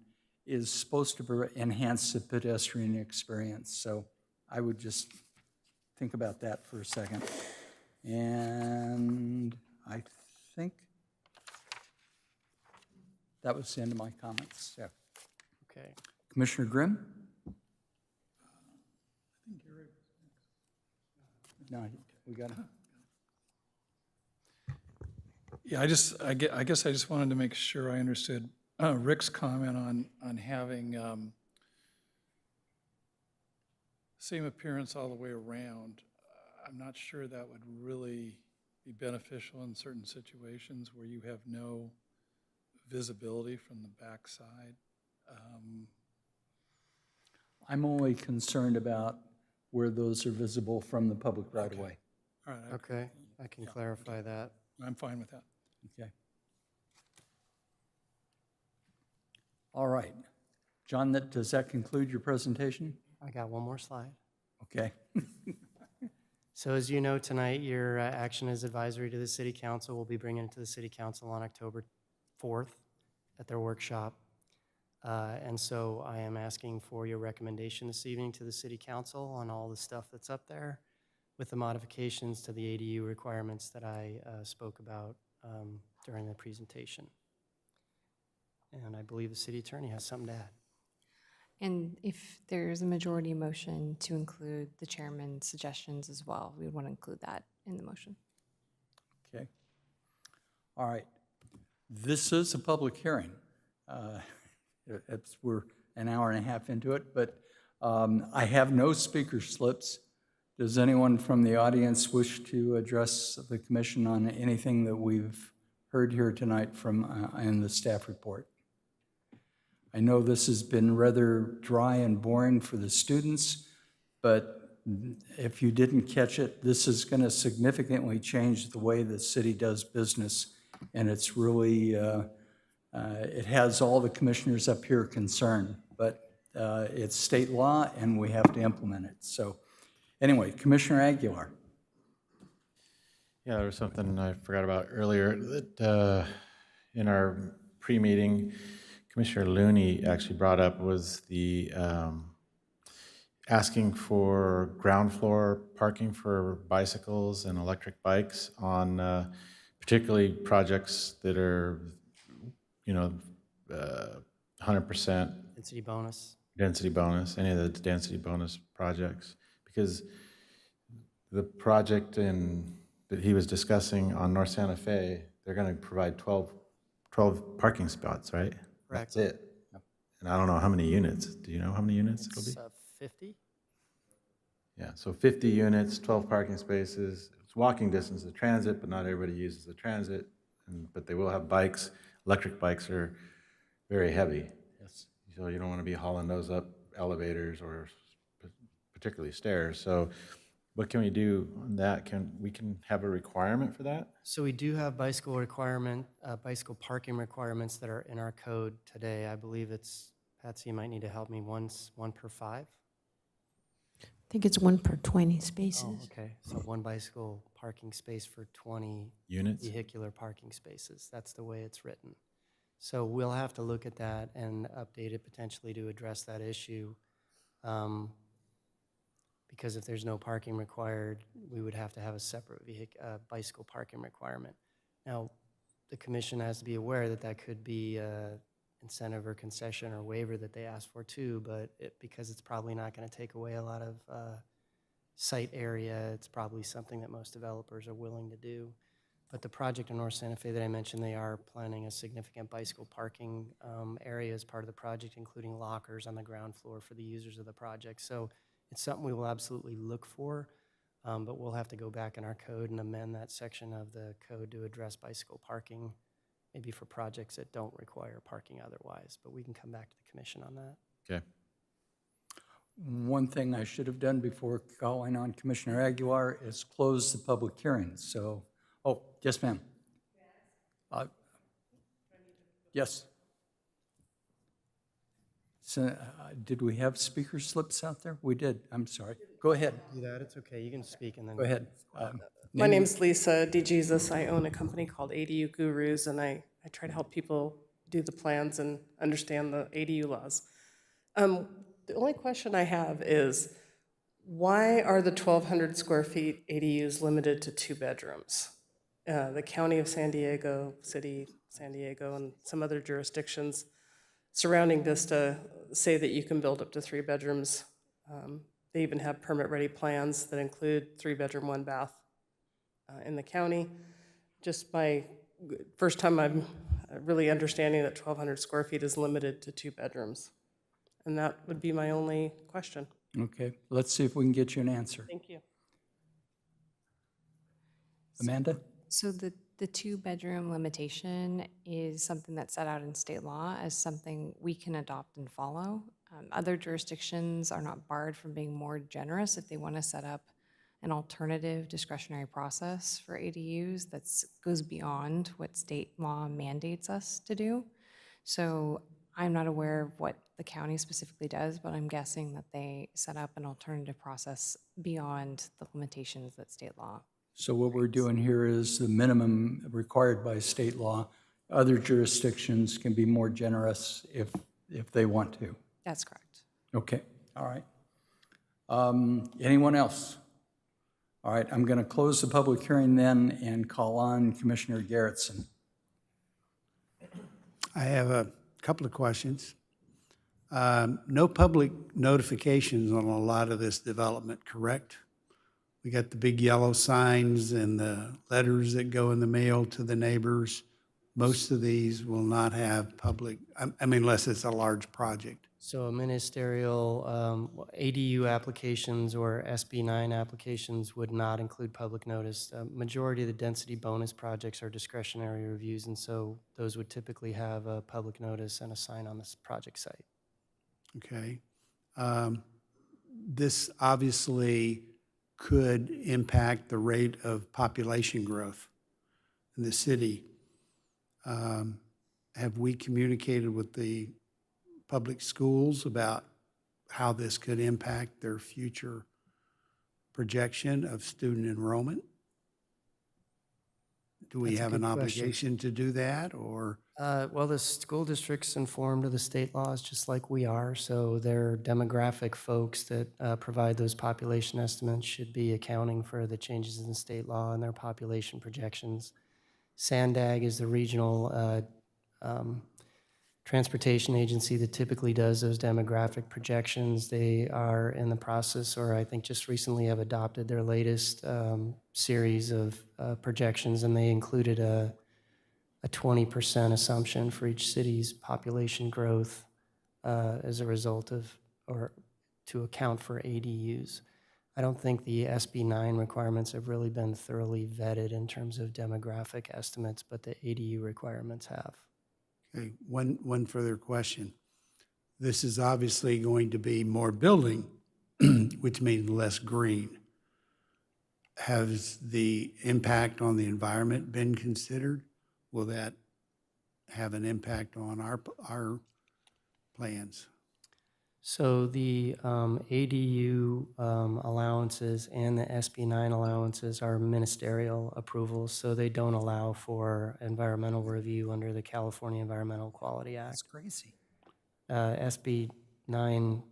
is supposed to enhance the pedestrian experience. So I would just think about that for a second. And I think that was the end of my comments. Yeah. Okay. Commissioner Grimm? No, we got it. Yeah, I guess I just wanted to make sure I understood Rick's comment on having same appearance all the way around. I'm not sure that would really be beneficial in certain situations where you have no visibility from the backside. I'm only concerned about where those are visible from the public right-of-way. All right, Okay, I can clarify that. I'm fine with that. Okay. All right. John, does that conclude your presentation? I got one more slide. Okay. So as you know, tonight, your action is advisory to the city council. We'll be bringing it to the city council on October 4th at their workshop. And so I am asking for your recommendation this evening to the city council on all the stuff that's up there with the modifications to the ADU requirements that I spoke about during the presentation. And I believe the city attorney has something to add. And if there's a majority motion to include the chairman's suggestions as well, we would want to include that in the motion. Okay. All right. This is a public hearing. We're an hour and a half into it, but I have no speaker slips. Does anyone from the audience wish to address the commission on anything that we've heard here tonight from in the staff report? I know this has been rather dry and boring for the students, but if you didn't catch it, this is going to significantly change the way the city does business, and it's really, it has all the commissioners up here concerned, but it's state law, and we have to implement it. So anyway, Commissioner Aguilar. Yeah, there was something I forgot about earlier that in our pre-meeting, Commissioner Looney actually brought up was the asking for ground floor parking for bicycles and electric bikes on particularly projects that are, 100% Density bonus. density bonus, any of the density bonus projects, because the project that he was discussing on North Santa Fe, they're going to provide 12 parking spots, right? Correct. That's it. And I don't know how many units. Do you know how many units it'll be? It's 50? Yeah, so 50 units, 12 parking spaces. It's walking distance to transit, but not everybody uses the transit. But they will have bikes. Electric bikes are very heavy. Yes. So you don't want to be hauling those up elevators or particularly stairs. So what can we do on that? We can have a requirement for that? So we do have bicycle parking requirements that are in our code today. I believe it's, Patsy, you might need to help me, one per 5? I think it's 1 per 20 Oh, spaces. okay. So one bicycle parking space for 20 Units? vehicular parking spaces. That's the way it's written. So we'll have to look at that and update it potentially to address that issue. Because if there's no parking required, we would have to have a separate bicycle parking requirement. Now, the commission has to be aware that that could be an incentive or concession or waiver that they ask for too, but because it's probably not going to take away a lot of site area, it's probably something that most developers are willing to do. But the project in North Santa Fe that I mentioned, they are planning a significant bicycle parking area as part of the project, including lockers on the ground floor for the users of the project. So it's something we will absolutely look for, but we'll have to go back in our code and amend that section of the code to address bicycle parking, maybe for projects that don't require parking otherwise. But we can come back to the commission on that. Okay. One thing I should have done before calling on Commissioner Aguilar is close the public hearing. So, oh, yes, ma'am. Yes. So, did we have speaker slips out there? We did. I'm sorry. Go ahead. Do that, it's okay. You can speak and then. Go ahead. My name's Lisa DeJesus. I own a company called ADU Gurus, and I try to help people do the plans and understand the ADU laws. The only question I have is, why are the 1,200 square feet ADUs limited to 2 bedrooms? The County of San Diego, City, San Diego, and some other jurisdictions surrounding Vista say that you can build up to 3 bedrooms. They even have permit-ready plans that include 3-bedroom, 1 bath in the county. Just my first time I'm really understanding that 1,200 square feet is limited to 2 bedrooms. And that would be my only question. Okay, let's see if we can get you an answer. Thank you. Amanda? So the 2-bedroom limitation is something that's set out in state law as something we can adopt and follow. Other jurisdictions are not barred from being more generous if they want to set up an alternative discretionary process for ADUs that goes beyond what state law mandates us to do. So I'm not aware of what the county specifically does, but I'm guessing that they set up an alternative process beyond the limitations that state law. So what we're doing here is the minimum required by state law. Other jurisdictions can be more generous if they want to. That's correct. Okay, all right. Anyone else? All right, I'm going to close the public hearing then and call on Commissioner Garrettson. I have a couple of questions. No public notifications on a lot of this development, correct? We got the big yellow signs and the letters that go in the mail to the neighbors. Most of these will not have public, I mean, unless it's a large project. So ministerial ADU applications or SB9 applications would not include public notice. Majority of the density bonus projects are discretionary reviews, and so those would typically have a public notice and a sign on this project site. Okay. this obviously could impact the rate of population growth in the city. Have we communicated with the public schools about how this could impact their future projection of student enrollment? Do we That's a have an good question. obligation to do that, or? Well, the school district's informed of the state laws, just like we are, so their demographic folks that provide those population estimates should be accounting for the changes in the state law and their population projections. SANDAG is the regional transportation agency that typically does those demographic projections. They are in the process, or I think just recently have adopted their latest series of projections, and they included a 20% assumption for each city's population growth as a result of, or to account for ADUs. I don't think the SB 9 requirements have really been thoroughly vetted in terms of demographic estimates, but the ADU requirements have. Okay, one further question. This is obviously going to be more building, which means less green. Has the impact on the environment been considered? Will that have an impact on our plans? So the ADU allowances and the SB 9 allowances are ministerial approvals, so they don't allow for environmental review under the California Environmental Quality Act. That's crazy. SB 9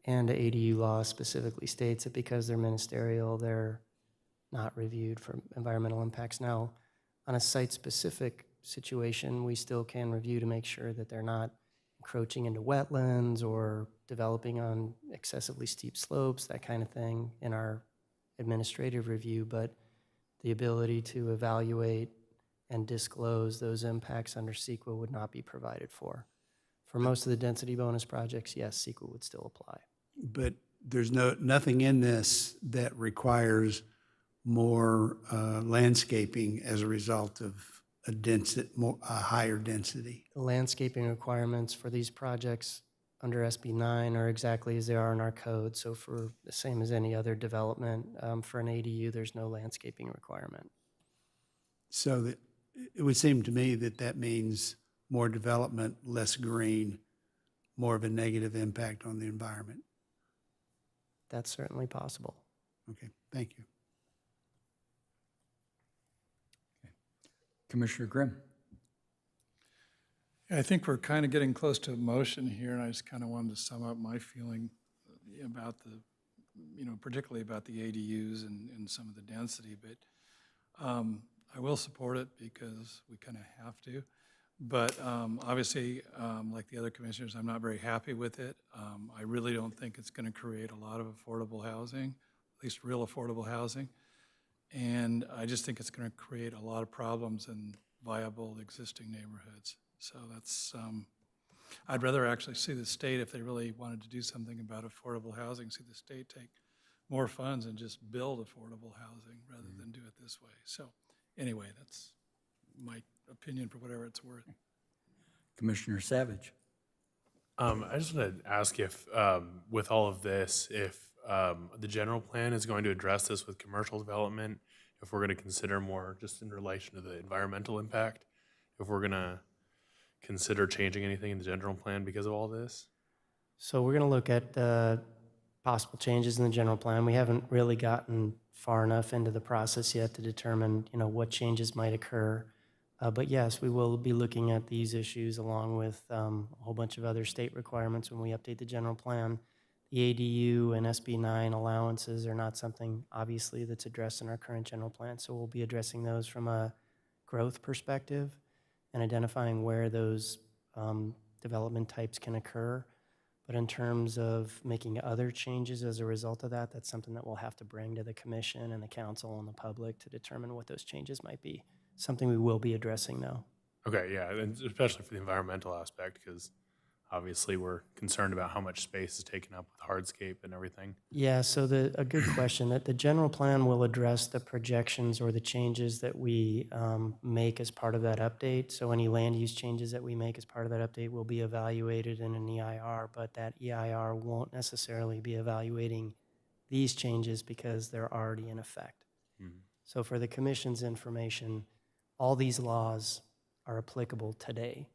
and the ADU law specifically states that because they're ministerial, they're not reviewed for environmental impacts. Now, on a site-specific situation, we still can review to make sure that they're not encroaching into wetlands or developing on excessively steep slopes, that kind of thing in our administrative review, but the ability to evaluate and disclose those impacts under CEQA would not be provided for. For most of the density bonus projects, yes, CEQA would still apply. But there's nothing in this that requires more landscaping as a result of a higher density. The landscaping requirements for these projects under SB 9 are exactly as they are in our code. So for the same as any other development, for an ADU, there's no landscaping requirement. So that it would seem to me that that means more development, less green, more of a negative impact on the environment. That's certainly possible. Okay, thank you. Commissioner Grimm. I think we're kind of getting close to a motion here, and I just kind of wanted to sum up my feeling about the, particularly about the ADUs and some of the density, but I will support it because we kind of have to. But obviously, like the other commissioners, I'm not very happy with it. I really don't think it's going to create a lot of affordable housing, at least real affordable housing. And I just think it's going to create a lot of problems in viable existing neighborhoods. So that's, I'd rather actually see the state, if they really wanted to do something about affordable housing, see the state take more funds and just build affordable housing rather than do it this way. So anyway, that's my opinion for whatever it's worth. Commissioner Savage. I just want to ask if, with all of this, if the general plan is going to address this with commercial development, if we're going to consider more just in relation to the environmental impact, if we're going to consider changing anything in the general plan because of all this? So we're going to look at possible changes in the general plan. We haven't really gotten far enough into the process yet to determine, what changes might occur. But yes, we will be looking at these issues along with a whole bunch of other state requirements when we update the general plan. The ADU and SB 9 allowances are not something, obviously, that's addressed in our current general plan. So we'll be addressing those from a growth perspective and identifying where those development types can occur. But in terms of making other changes as a result of that, that's something that we'll have to bring to the commission and the council and the public to determine what those changes might be. Something we will be addressing, though. Okay, yeah, and especially for the environmental aspect, because obviously we're concerned about how much space is taken up with hardscape and everything. Yeah, so a good question, that the general plan will address the projections or the changes that we make as part of that update. So any land use changes that we make as part of that update will be evaluated in an EIR, but that EIR won't necessarily be evaluating these changes because they're already in effect. So for the commission's information, all these laws are applicable today.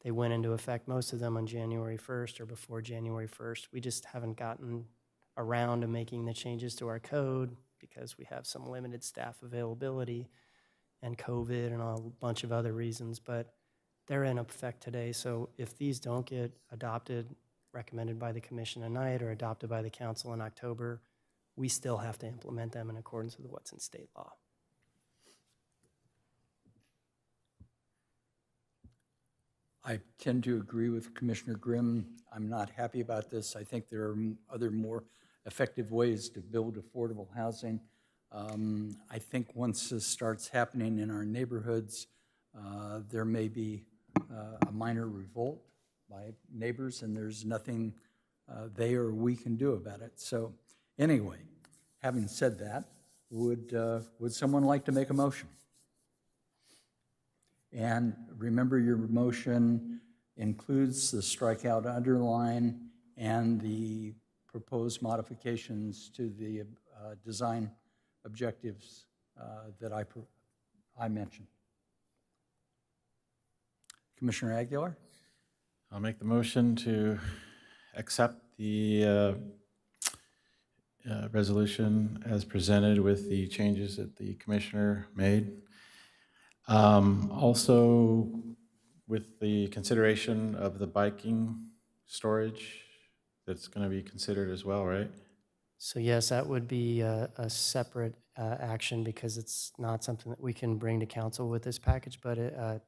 They went into effect, most of them on January 1st or before January 1st. We just haven't gotten around to making the changes to our code because we have some limited staff availability and COVID and a bunch of other reasons, but they're in effect today. So if these don't get adopted, recommended by the commission tonight or adopted by the council in October, we still have to implement them in accordance with what's in state law. I tend to agree with Commissioner Grimm. I'm not happy about this. I think there are other more effective ways to build affordable housing. I think once this starts happening in our neighborhoods, there may be a minor revolt by neighbors, and there's nothing they or we can do about it. So anyway, having said that, would someone like to make a motion? And remember, your motion includes the strikeout underline and the proposed modifications to the design objectives that I mentioned. Commissioner Aguilar? I'll make the motion to accept the resolution as presented with the changes that the commissioner made. Also, with the consideration of the biking storage, that's going to be considered as well, right? So yes, that would be a separate action because it's not something that we can bring to council with this package, but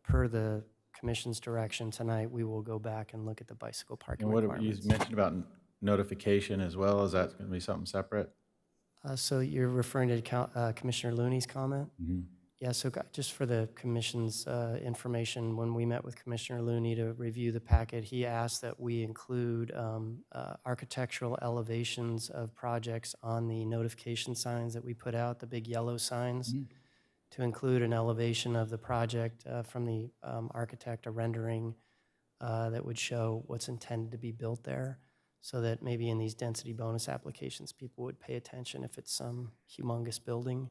per the commission's direction tonight, we will go back and look at the bicycle parking And what you requirements. mentioned about notification as well, is that going to be something separate? So you're referring to Commissioner Looney's comment? Yeah, so just for the commission's information, when we met with Commissioner Looney to review the packet, he asked that we include architectural elevations of projects on the notification signs that we put out, the big yellow signs, to include an elevation of the project from the architect, a rendering that would show what's intended to be built there, so that maybe in these density bonus applications, people would pay attention if it's some humongous building.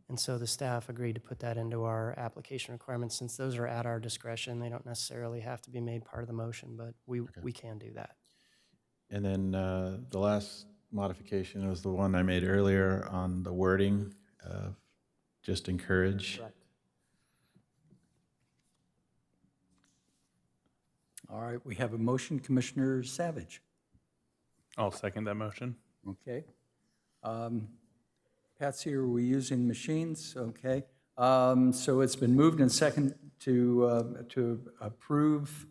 And so the staff agreed to put that into our application requirements. Since those are at our discretion, they don't necessarily have to be made part of the motion, but we can do that. And then the last modification was the one I made earlier on the wording of just encourage. Correct. All right, we have a motion, Commissioner Savage. I'll second that motion. Okay. Patsy, are we using machines? Okay. So it's been moved and second to approve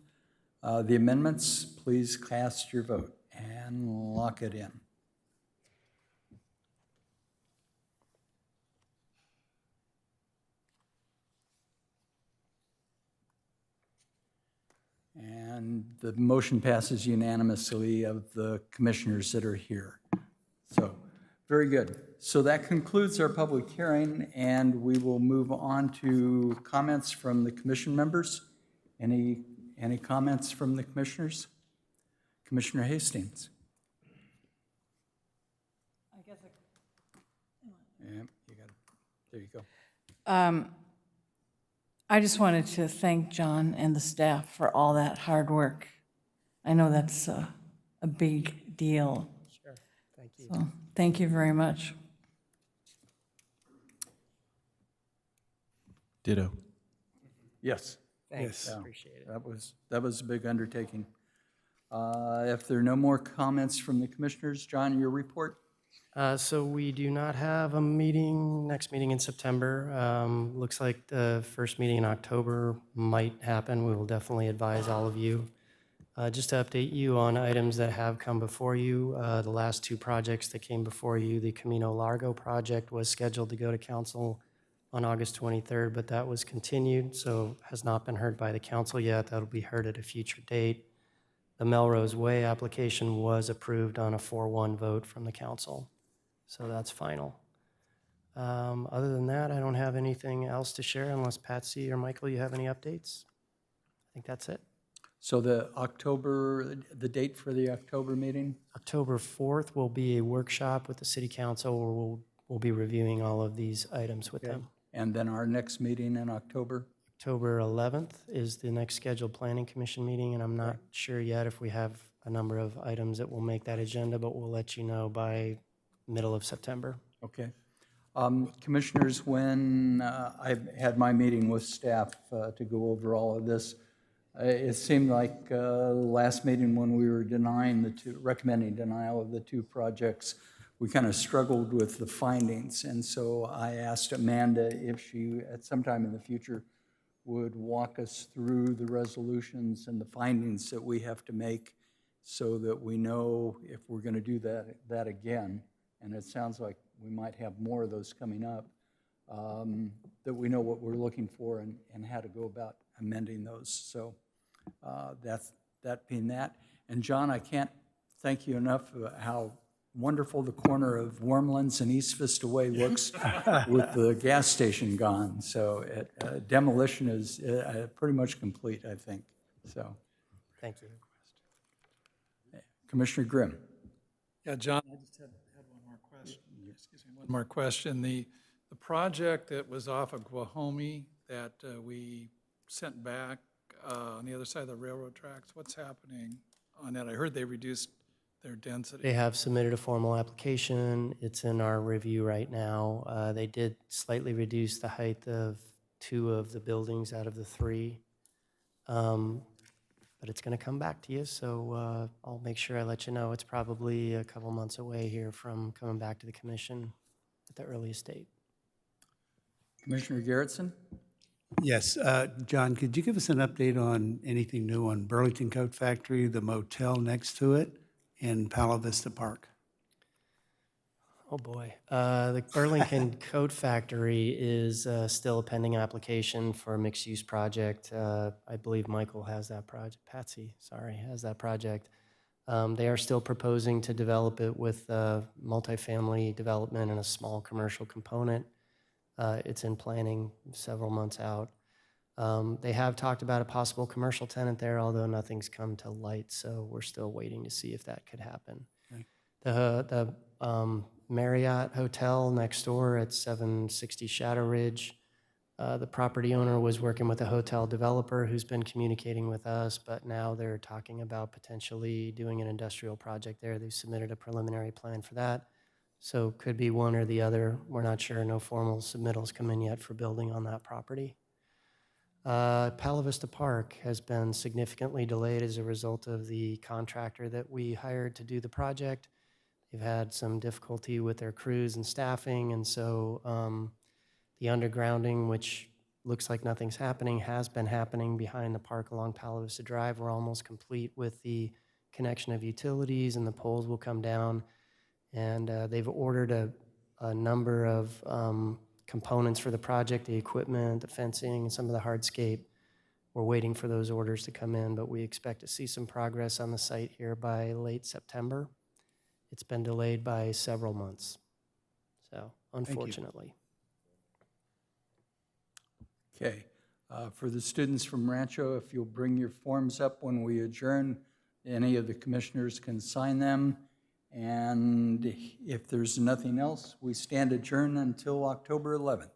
the amendments. Please cast your vote and lock it in. And the motion passes unanimously of the commissioners that are here. So, very good. So that concludes our public hearing, and we will move on to comments from the commission members. Any comments from the commissioners? Commissioner Hastings? I guess Yeah, you got it. There you go. I just wanted to thank John and the staff for all that hard work. I know that's a big deal. Sure. Thank you. So, thank you very much. Ditto. Yes. Thanks. Yeah. Appreciate it. That was a big undertaking. If there are no more comments from the commissioners, John, your report? So we do not have a next meeting in September. Looks like the first meeting in October might happen. We will definitely advise all of you. Just to update you on items that have come before you, the last two projects that came before you, the Camino Largo project was scheduled to go to council on August 23rd, but that was continued, so has not been heard by the council yet. That'll be heard at a future date. the Melrose Way application was approved on a 4-1 vote from the council. So that's final. Other than that, I don't have anything else to share unless Patsy or Michael, you have any updates? I think that's it. So the date for the October meeting? October 4th will be a workshop with the city council where we'll be reviewing all of these items with them. And then our next meeting in October? October 11th is the next scheduled planning commission meeting, and I'm not sure yet if we have a number of items that will make that agenda, but we'll let you know by middle of September. Okay. Commissioners, when I had my meeting with staff to go over all of this, it seemed like last meeting when we were recommending denial of the two projects, we kind of struggled with the findings. And so I asked Amanda if she, at some time in the future, would walk us through the resolutions and the findings that we have to make so that we know if we're going to do that again. And it sounds like we might have more of those coming up, that we know what we're looking for and how to go about amending those. So that being that. And John, I can't thank you enough for how wonderful the corner of Wormlands and East Vista Way looks with the gas station gone. So demolition is pretty much complete, I think. So, Thank you. Commissioner Grimm. Yeah, John, I just had one more question. Excuse me, one more question. The project that was off of Guahomie that we sent back on the other side of the railroad tracks, what's happening on that? I heard they reduced their density. They have submitted a formal application. It's in our review right now. They did slightly reduce the height of 2 of the buildings out of the 3. But it's going to come back to you, so I'll make sure I let you know. It's probably a couple months away here from coming back to the commission at the earliest date. Commissioner Garrettson? Yes, John, could you give us an update on anything new on Burlington Coat Factory, the motel next to it, and Palo Vista Park? Oh, boy. The Burlington Coat Factory is still a pending application for a mixed-use project. I believe Michael has that project. Patsy, sorry, has that project. They are still proposing to develop it with multifamily development and a small commercial component. It's in planning several months out. They have talked about a possible commercial tenant there, although nothing's come to light, so we're still waiting to see if that could happen. Okay. The Marriott Hotel next door at 760 Shadow Ridge, the property owner was working with a hotel developer who's been communicating with us, but now they're talking about potentially doing an industrial project there. They've submitted a preliminary plan for that. So could be one or the other. We're not sure. No formal submittals come in yet for building on that property. Palo Vista Park has been significantly delayed as a result of the contractor that we hired to do the project. They've had some difficulty with their crews and staffing, and so the undergrounding, which looks like nothing's happening, has been happening behind the park along Palo Vista Drive. We're almost complete with the connection of utilities, and the poles will come down. And they've ordered a number of components for the project, the equipment, the fencing, and some of the hardscape. We're waiting for those orders to come in, but we expect to see some progress on the site here by late September. It's been delayed by several months, so unfortunately. Okay. For the students from Rancho, if you'll bring your forms up when we adjourn, any of the commissioners can sign them. And if there's nothing else, we stand adjourned until October 11th.